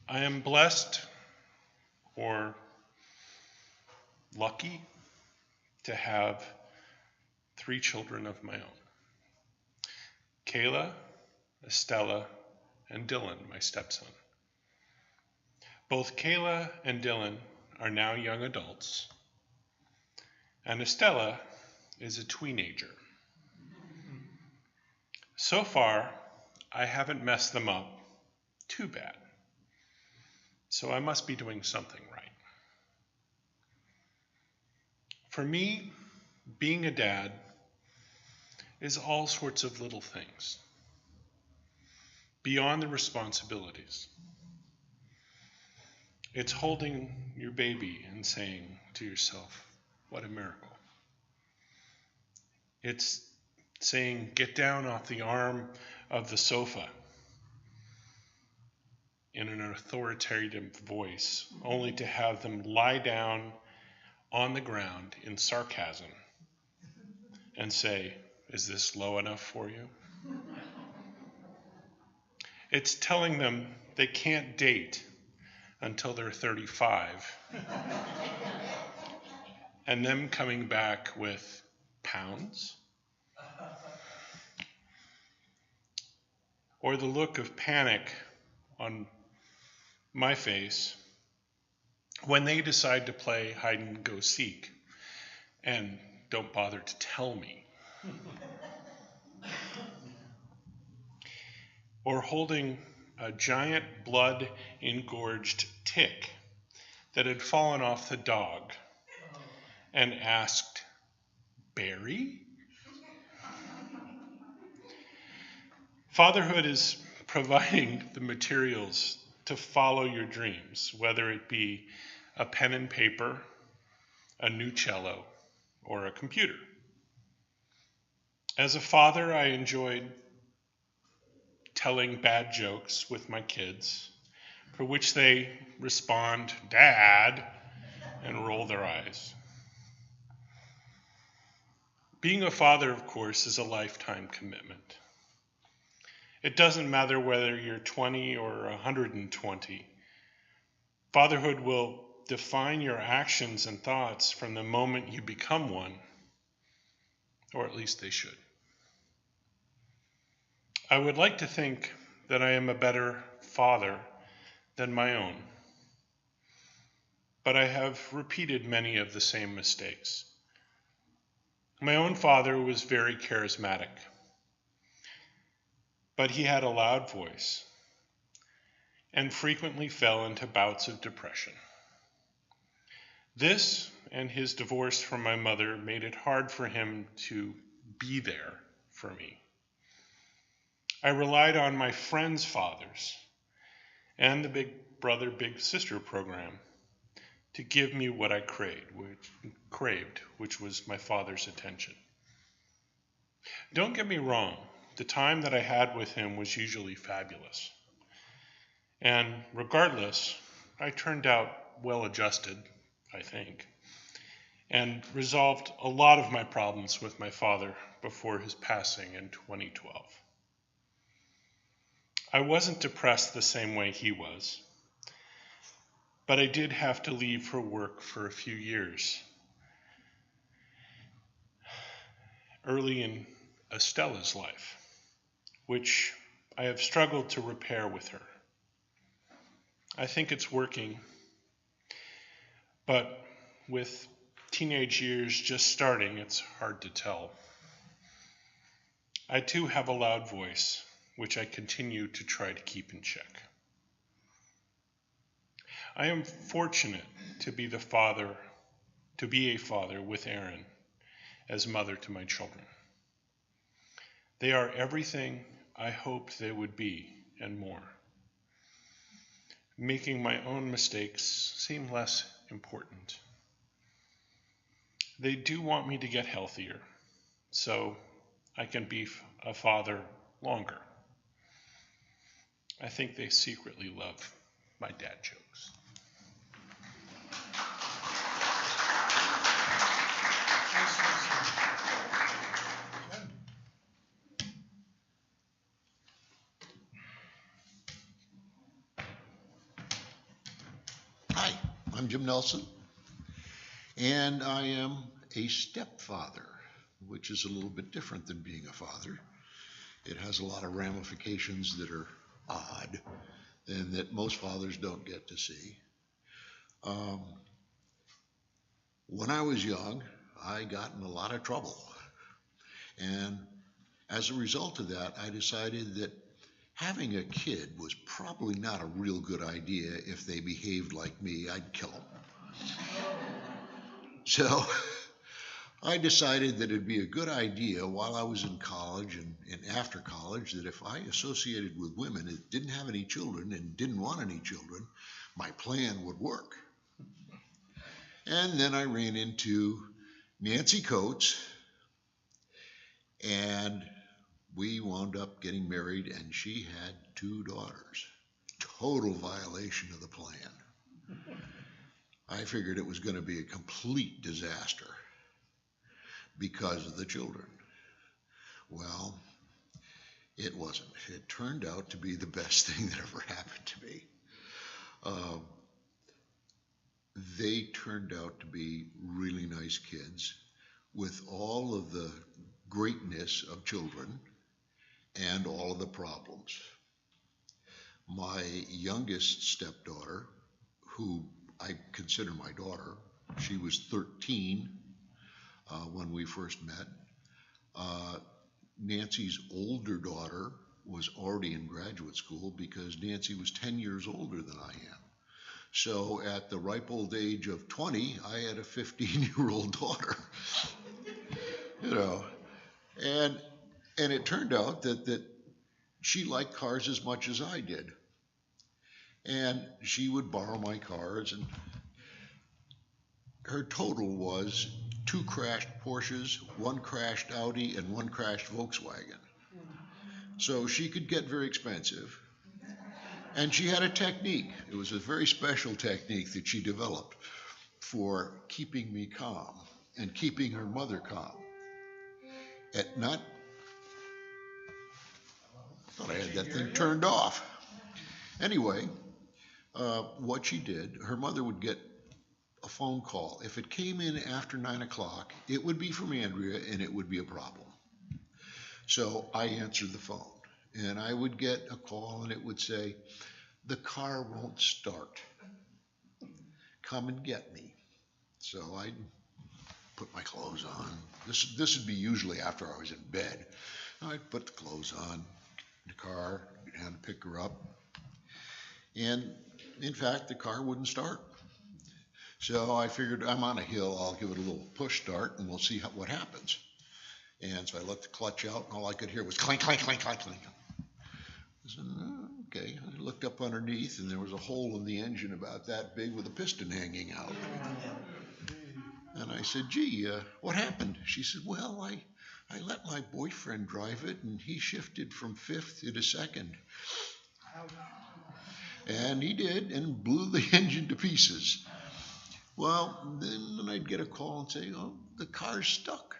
I am blessed or lucky to have 3 children of my own: Kayla, Estella, and Dylan, my stepson. Both Kayla and Dylan are now young adults, and Estella is a tweenager. So far, I haven't messed them up too bad. So I must be doing something right. For me, being a dad is all sorts of little things beyond the responsibilities. It's holding your baby and saying to yourself, what a miracle. It's saying, get down off the arm of the sofa in an authoritative voice, only to have them lie down on the ground in sarcasm and say, is this low enough for you? It's telling them they can't date until they're 35 and them coming back with pounds or the look of panic on my face when they decide to play hide and go seek and don't bother to tell me. Or holding a giant blood-engorged tick that had fallen off the dog and asked, Barry? Fatherhood is providing the materials to follow your dreams, whether it be a pen and paper, a new cello, or a computer. As a father, I enjoyed telling bad jokes with my kids, for which they respond, Dad, and roll their eyes. Being a father, of course, is a lifetime commitment. It doesn't matter whether you're 20 or 120. Fatherhood will define your actions and thoughts from the moment you become one, or at least they should. I would like to think that I am a better father than my own, but I have repeated many of the same mistakes. My own father was very charismatic, but he had a loud voice and frequently fell into bouts of depression. This and his divorce from my mother made it hard for him to be there for me. I relied on my friends' fathers and the Big Brother, Big Sister program to give me what I craved, which was my father's attention. Don't get me wrong, the time that I had with him was usually fabulous. And regardless, I turned out well adjusted, I think, and resolved a lot of my problems with my father before his passing in 2012. I wasn't depressed the same way he was, but I did have to leave for work for a few years. Early in Estella's life, which I have struggled to repair with her. I think it's working, but with teenage years just starting, it's hard to tell. I too have a loud voice, which I continue to try to keep in check. I am fortunate to be a father with Erin as mother to my children. They are everything I hoped they would be and more, making my own mistakes seem less important. They do want me to get healthier, so I can be a father longer. I think they secretly love my dad jokes. Hi, I'm Jim Nelson, and I am a stepfather, which is a little bit different than being a father. It has a lot of ramifications that are odd and that most fathers don't get to see. When I was young, I got in a lot of trouble. And as a result of that, I decided that having a kid was probably not a real good idea. If they behaved like me, I'd kill them. So I decided that it'd be a good idea while I was in college and after college that if I associated with women that didn't have any children and didn't want any children, my plan would work. And then I ran into Nancy Coates, and we wound up getting married, and she had 2 daughters. Total violation of the plan. I figured it was going to be a complete disaster because of the children. Well, it wasn't. It turned out to be the best thing that ever happened to me. They turned out to be really nice kids with all of the greatness of children and all of the problems. My youngest stepdaughter, who I consider my daughter, she was 13 when we first met. Nancy's older daughter was already in graduate school because Nancy was 10 years older than I am. So at the ripe old age of 20, I had a 15-year-old daughter. You know, and it turned out that she liked cars as much as I did. And she would borrow my cars, and her total was 2 crashed Porsches, 1 crashed Audi, and 1 crashed Volkswagen. So she could get very expensive. And she had a technique. It was a very special technique that she developed for keeping me calm and keeping her mother calm. I thought I had that thing turned off. Anyway, what she did, her mother would get a phone call. If it came in after 9 o'clock, it would be from Andrea, and it would be a problem. So I answered the phone, and I would get a call, and it would say, "The car won't start. Come and get me." So I'd put my clothes on. This would be usually after I was in bed. I'd put the clothes on, the car, and pick her up. And in fact, the car wouldn't start. So I figured, I'm on a hill, I'll give it a little push start and we'll see what happens. And so I let the clutch out, and all I could hear was clank, clank, clank, clank, clank. I said, okay. I looked up underneath, and there was a hole in the engine about that big with a piston hanging out. And I said, gee, what happened? She said, well, I let my boyfriend drive it, and he shifted from 5th into 2nd. And he did, and blew the engine to pieces. Well, then I'd get a call and say, oh, the car's stuck.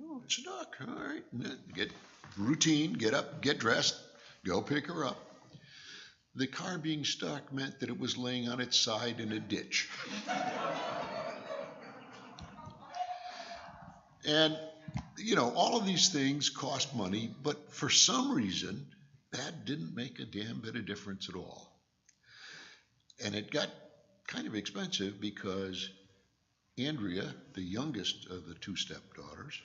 Oh, it's stuck. All right. Get routine, get up, get dressed, go pick her up. The car being stuck meant that it was laying on its side in a ditch. And, you know, all of these things cost money, but for some reason, that didn't make a damn bit of difference at all. And it got kind of expensive because Andrea, the youngest of the 2 stepdaughters,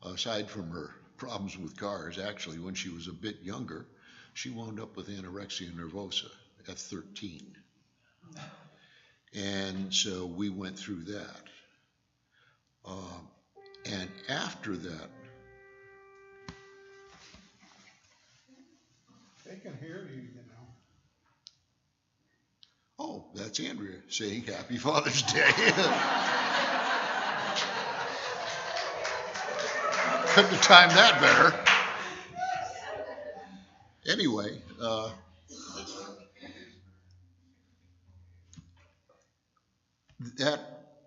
aside from her problems with cars, actually, when she was a bit younger, she wound up with anorexia nervosa at 13. And so we went through that. And after that, they can hear you, you know. Oh, that's Andrea saying Happy Father's Day. Couldn't have timed that better. Anyway, that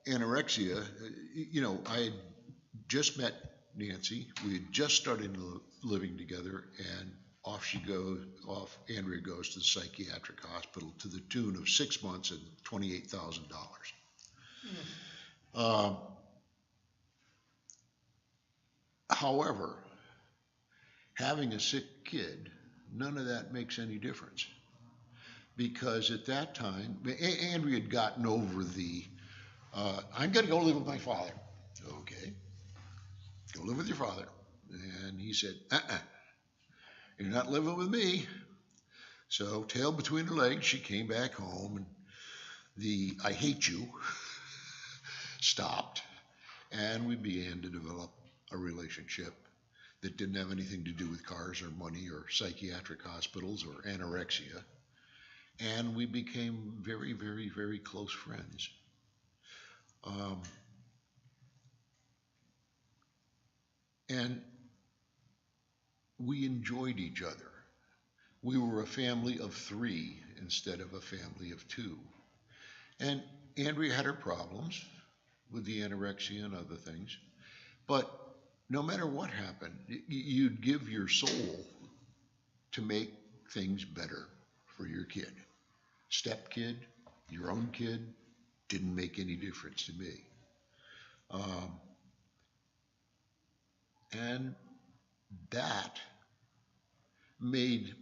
anorexia, you know, I had just met Nancy. We had just started living together, and Andrea goes to the psychiatric hospital to the tune of 6 months and $28,000. However, having a sick kid, none of that makes any difference. Because at that time, Andrea had gotten over the, I'm going to go live with my father. Okay, go live with your father. And he said, You're not living with me. So, tail between her legs, she came back home, and the I hate you stopped, and we began to develop a relationship that didn't have anything to do with cars or money or psychiatric hospitals or anorexia. And we became very, very, very close friends. And we enjoyed each other. We were a family of 3 instead of a family of 2. And Andrea had her problems with the anorexia and other things. But no matter what happened, you'd give your soul to make things better for your kid. Step kid, your own kid, didn't make any difference to me. And that made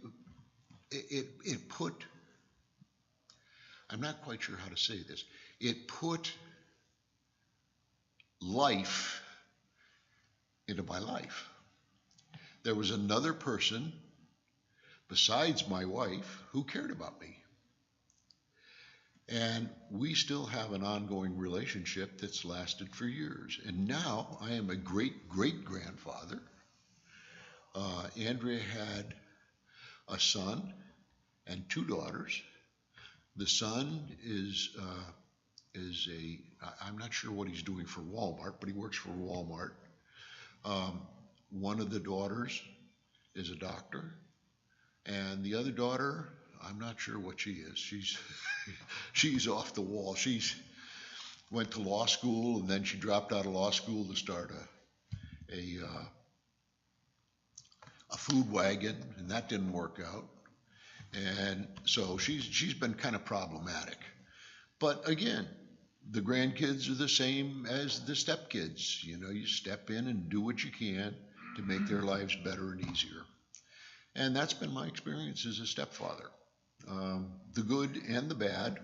it put, I'm not quite sure how to say this, it put life into my life. There was another person besides my wife who cared about me. And we still have an ongoing relationship that's lasted for years. And now I am a great-great-grandfather. Andrea had a son and 2 daughters. The son is I'm not sure what he's doing for Walmart, but he works for Walmart. One of the daughters is a doctor, and the other daughter, I'm not sure what she is. She's off the wall. She's went to law school, and then she dropped out of law school to start a food wagon, and that didn't work out. And so she's been kind of problematic. But again, the grandkids are the same as the stepkids. You know, you step in and do what you can to make their lives better and easier. And that's been my experience as a stepfather. The good and the bad.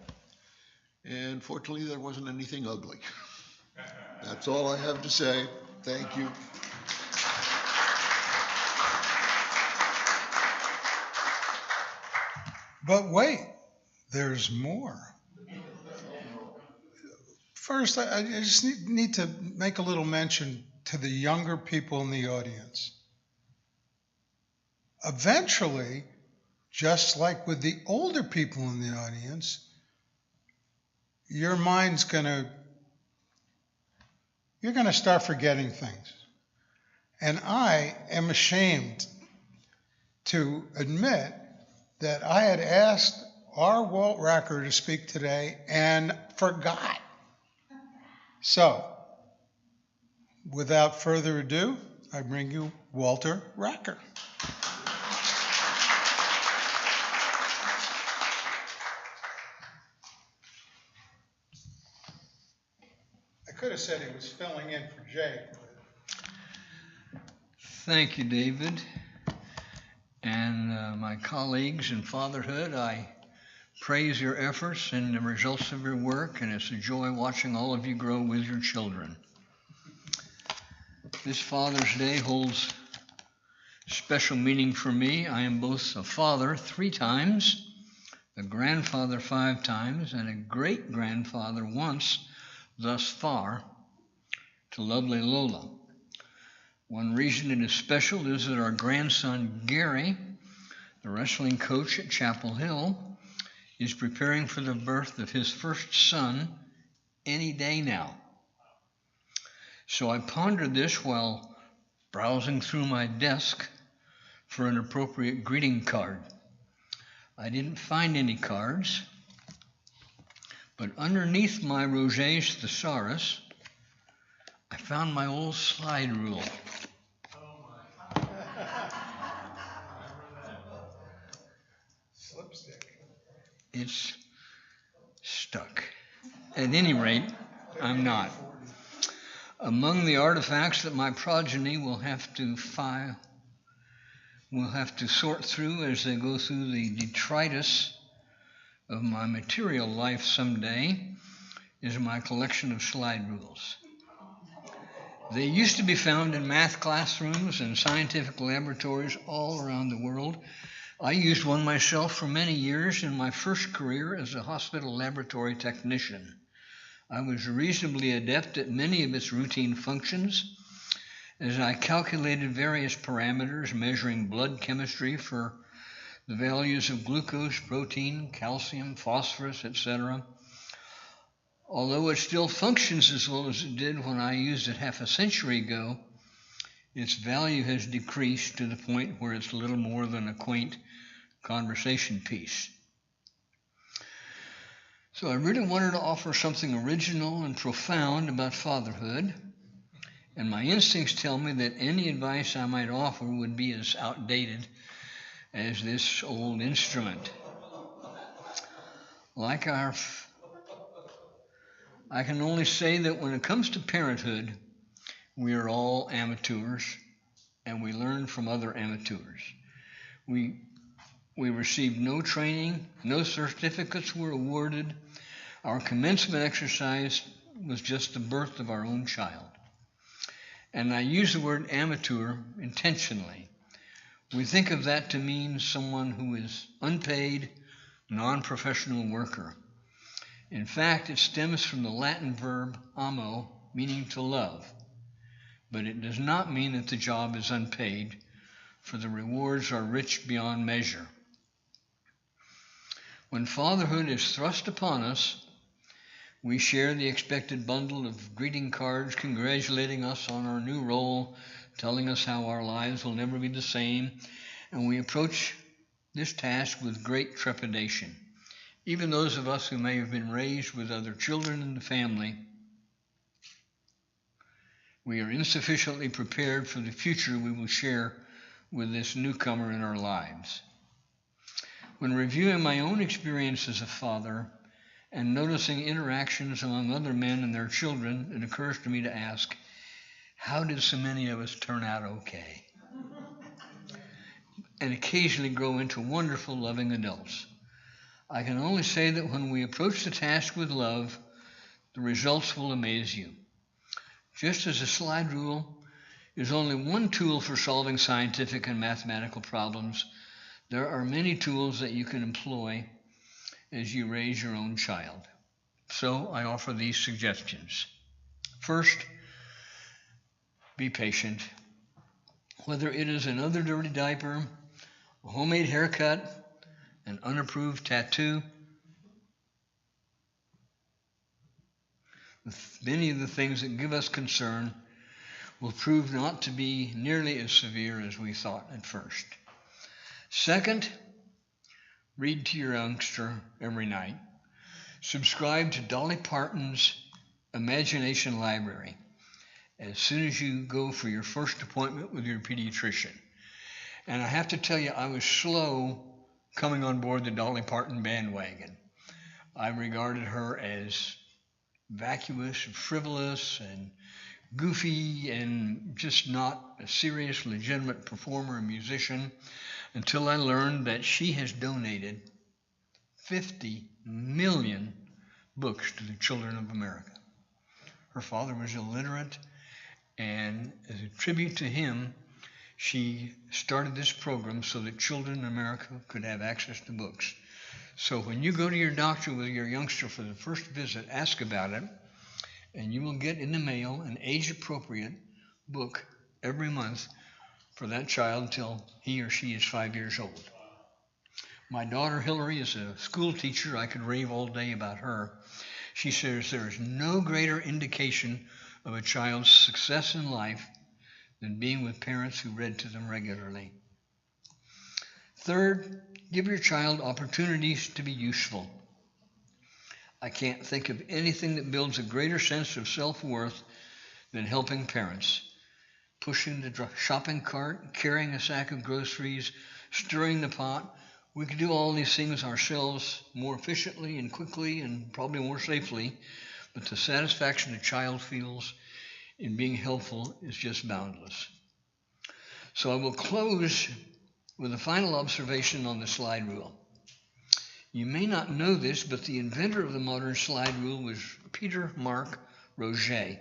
And fortunately, there wasn't anything ugly. That's all I have to say. Thank you. But wait, there's more. First, I just need to make a little mention to the younger people in the audience. Eventually, just like with the older people in the audience, your mind's you're gonna start forgetting things. And I am ashamed to admit that I had asked our Walt Racker to speak today and forgot. So, without further ado, I bring you Walter Racker. I could have said he was filling in for Jake. Thank you, David. And my colleagues in Fatherhood, I praise your efforts and the results of your work, and it's a joy watching all of you grow with your children. This Father's Day holds special meaning for me. I am both a father 3 times, a grandfather 5 times, and a great-grandfather once thus far to lovely Lola. One reason it is special is that our grandson Gary, the wrestling coach at Chapel Hill, is preparing for the birth of his first son any day now. So I pondered this while browsing through my desk for an appropriate greeting card. I didn't find any cards, but underneath my Roget's Thesaurus, I found my old slide rule. It's stuck. At any rate, I'm not. Among the artifacts that my progeny will have to sort through as they go through the detritus of my material life someday is my collection of slide rules. They used to be found in math classrooms and scientific laboratories all around the world. I used one myself for many years in my first career as a hospital laboratory technician. I was reasonably adept at many of its routine functions, as I calculated various parameters measuring blood chemistry for the values of glucose, protein, calcium, phosphorus, etc. Although it still functions as well as it did when I used it half a century ago, its value has decreased to the point where it's little more than a quaint conversation piece. So I really wanted to offer something original and profound about fatherhood, and my instincts tell me that any advice I might offer would be as outdated as this old instrument. I can only say that when it comes to parenthood, we are all amateurs, and we learn from other amateurs. We received no training, no certificates were awarded. Our commencement exercise was just the birth of our own child. And I use the word amateur intentionally. We think of that to mean someone who is unpaid, non-professional worker. In fact, it stems from the Latin verb amo, meaning to love. But it does not mean that the job is unpaid, for the rewards are rich beyond measure. When fatherhood is thrust upon us, we share the expected bundle of greeting cards congratulating us on our new role, telling us how our lives will never be the same, and we approach this task with great trepidation. Even those of us who may have been raised with other children in the family, we are insufficiently prepared for the future we will share with this newcomer in our lives. When reviewing my own experience as a father and noticing interactions among other men and their children, it occurs to me to ask, how did so many of us turn out okay? And occasionally grow into wonderful, loving adults. I can only say that when we approach the task with love, the results will amaze you. Just as a slide rule is only one tool for solving scientific and mathematical problems, there are many tools that you can employ as you raise your own child. So I offer these suggestions. First, be patient. Whether it is another dirty diaper, a homemade haircut, an unapproved tattoo, many of the things that give us concern will prove not to be nearly as severe as we thought at first. Second, read to your youngster every night. Subscribe to Dolly Parton's Imagination Library as soon as you go for your first appointment with your pediatrician. And I have to tell you, I was slow coming on board the Dolly Parton bandwagon. I regarded her as vacuous, frivolous, and goofy, and just not a serious, legitimate performer and musician, until I learned that she has donated 50 million books to the children of America. Her father was illiterate, and as a tribute to him, she started this program so that children in America could have access to books. So when you go to your doctor with your youngster for the first visit, ask about it, and you will get in the mail an age-appropriate book every month for that child until he or she is 5 years old. My daughter Hillary is a school teacher. I could rave all day about her. She says there is no greater indication of a child's success in life than being with parents who read to them regularly. Third, give your child opportunities to be useful. I can't think of anything that builds a greater sense of self-worth than helping parents. Pushing the shopping cart, carrying a sack of groceries, stirring the pot. We can do all these things ourselves more efficiently and quickly and probably more safely, but the satisfaction a child feels in being helpful is just boundless. So I will close with a final observation on the slide rule. You may not know this, but the inventor of the modern slide rule was Peter Mark Roget.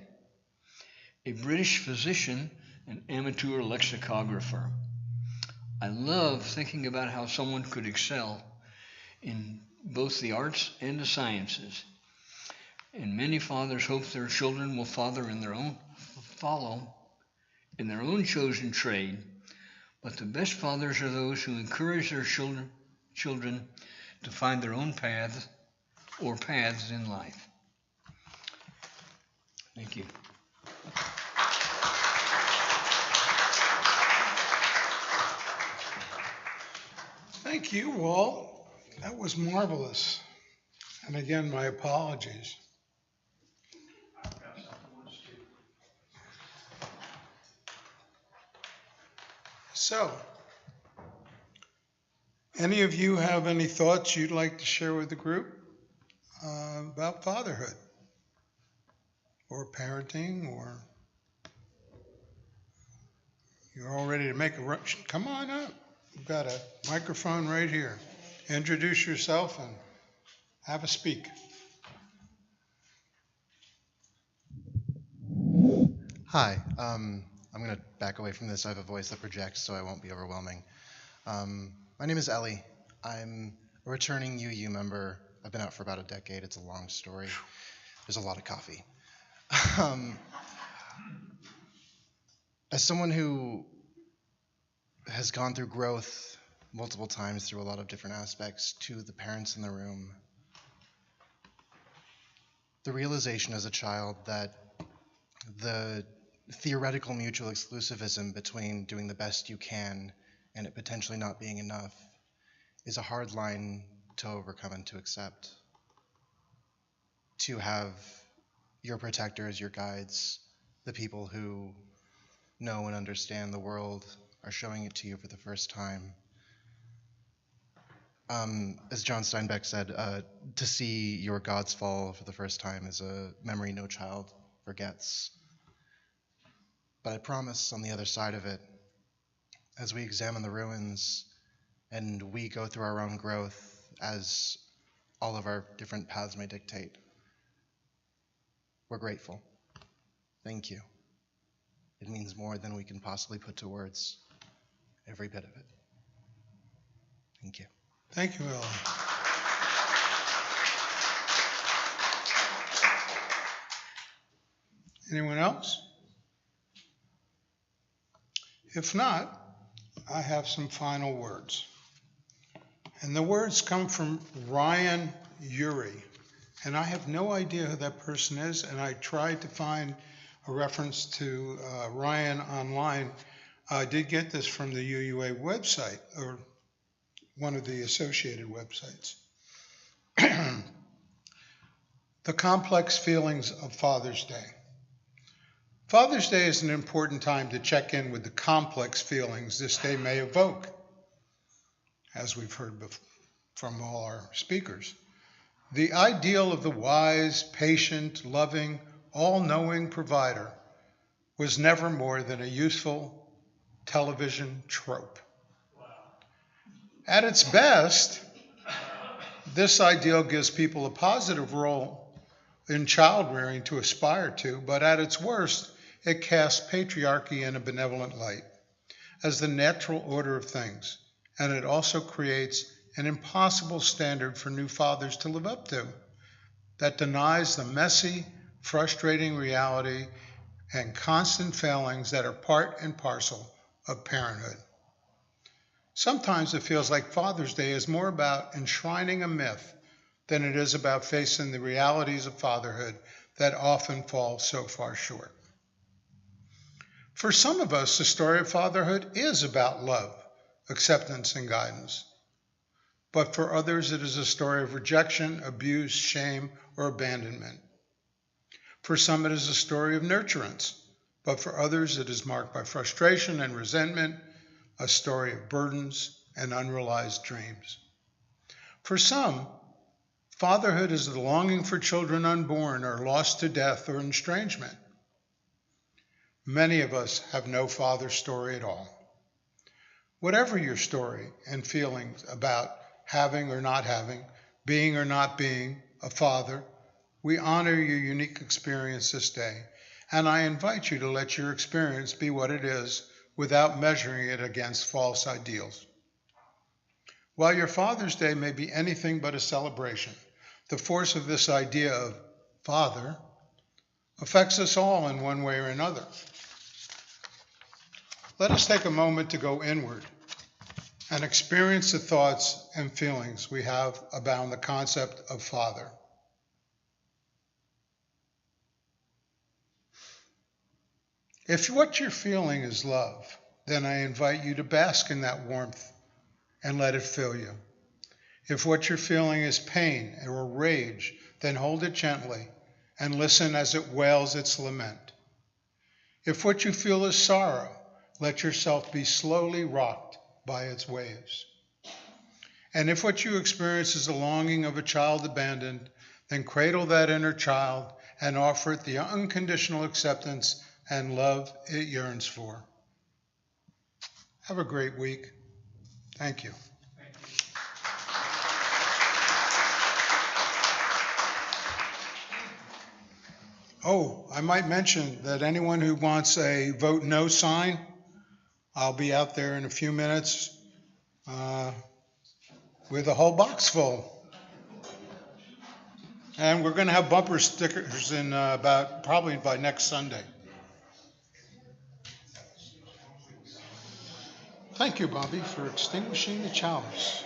a British physician and amateur lexicographer. I love thinking about how someone could excel in both the arts and the sciences. And many fathers hope their children will follow in their own chosen trade. But the best fathers are those who encourage their children to find their own paths in life. Thank you. Thank you, Walt. That was marvelous. And again, my apologies. So, any of you have any thoughts you'd like to share with the group about fatherhood or parenting, or you're all ready to make a rush? Come on up. We've got a microphone right here. Introduce yourself and have a speak. Hi, I'm going to back away from this. I have a voice that projects, so I won't be overwhelming. My name is Ellie. I'm a returning UU member. I've been out for about a decade. It's a long story. There's a lot of coffee. As someone who has gone through growth multiple times through a lot of different aspects, to the parents in the room, the realization as a child that the theoretical mutual exclusivism between doing the best you can and it potentially not being enough is a hard line to overcome and to accept. To have your protectors, your guides, the people who know and understand the world are showing it to you for the first time. As John Steinbeck said, to see your gods fall for the first time is a memory no child forgets. But I promise on the other side of it, as we examine the ruins and we go through our own growth as all of our different paths may dictate, we're grateful. Thank you. It means more than we can possibly put to words, every bit of it. Thank you. Thank you, Ellen. Anyone else? If not, I have some final words. And the words come from Ryan Urey. And I have no idea who that person is, and I tried to find a reference to Ryan online. I did get this from the UUA website, or one of the associated websites. The complex feelings of Father's Day. Father's Day is an important time to check in with the complex feelings this day may evoke, as we've heard from all our speakers. The ideal of the wise, patient, loving, all-knowing provider was never more than a useful television trope. At its best, this ideal gives people a positive role in child-rearing to aspire to, but at its worst, it casts patriarchy in a benevolent light as the natural order of things, and it also creates an impossible standard for new fathers to live up to that denies the messy, frustrating reality and constant failings that are part and parcel of parenthood. Sometimes it feels like Father's Day is more about enshrining a myth than it is about facing the realities of fatherhood that often fall so far short. For some of us, the story of fatherhood is about love, acceptance, and guidance. But for others, it is a story of rejection, abuse, shame, or abandonment. For some, it is a story of nurturance, but for others, it is marked by frustration and resentment, a story of burdens and unrealized dreams. For some, fatherhood is the longing for children unborn or lost to death or estrangement. Many of us have no father story at all. Whatever your story and feelings about having or not having, being or not being a father, we honor your unique experience this day and I invite you to let your experience be what it is without measuring it against false ideals. While your Father's Day may be anything but a celebration, the force of this idea of Father affects us all in one way or another. Let us take a moment to go inward and experience the thoughts and feelings we have about the concept of Father. If what you're feeling is love, then I invite you to bask in that warmth and let it fill you. If what you're feeling is pain or rage, then hold it gently and listen as it wails its lament. If what you feel is sorrow, let yourself be slowly rocked by its waves. And if what you experience is the longing of a child abandoned, then cradle that inner child and offer it the unconditional acceptance and love it yearns for. Have a great week. Thank you. Oh, I might mention that anyone who wants a vote no sign, I'll be out there in a few minutes with a whole box full. And we're going to have bumper stickers in probably by next Sunday. Thank you, Bobby, for extinguishing the chalice.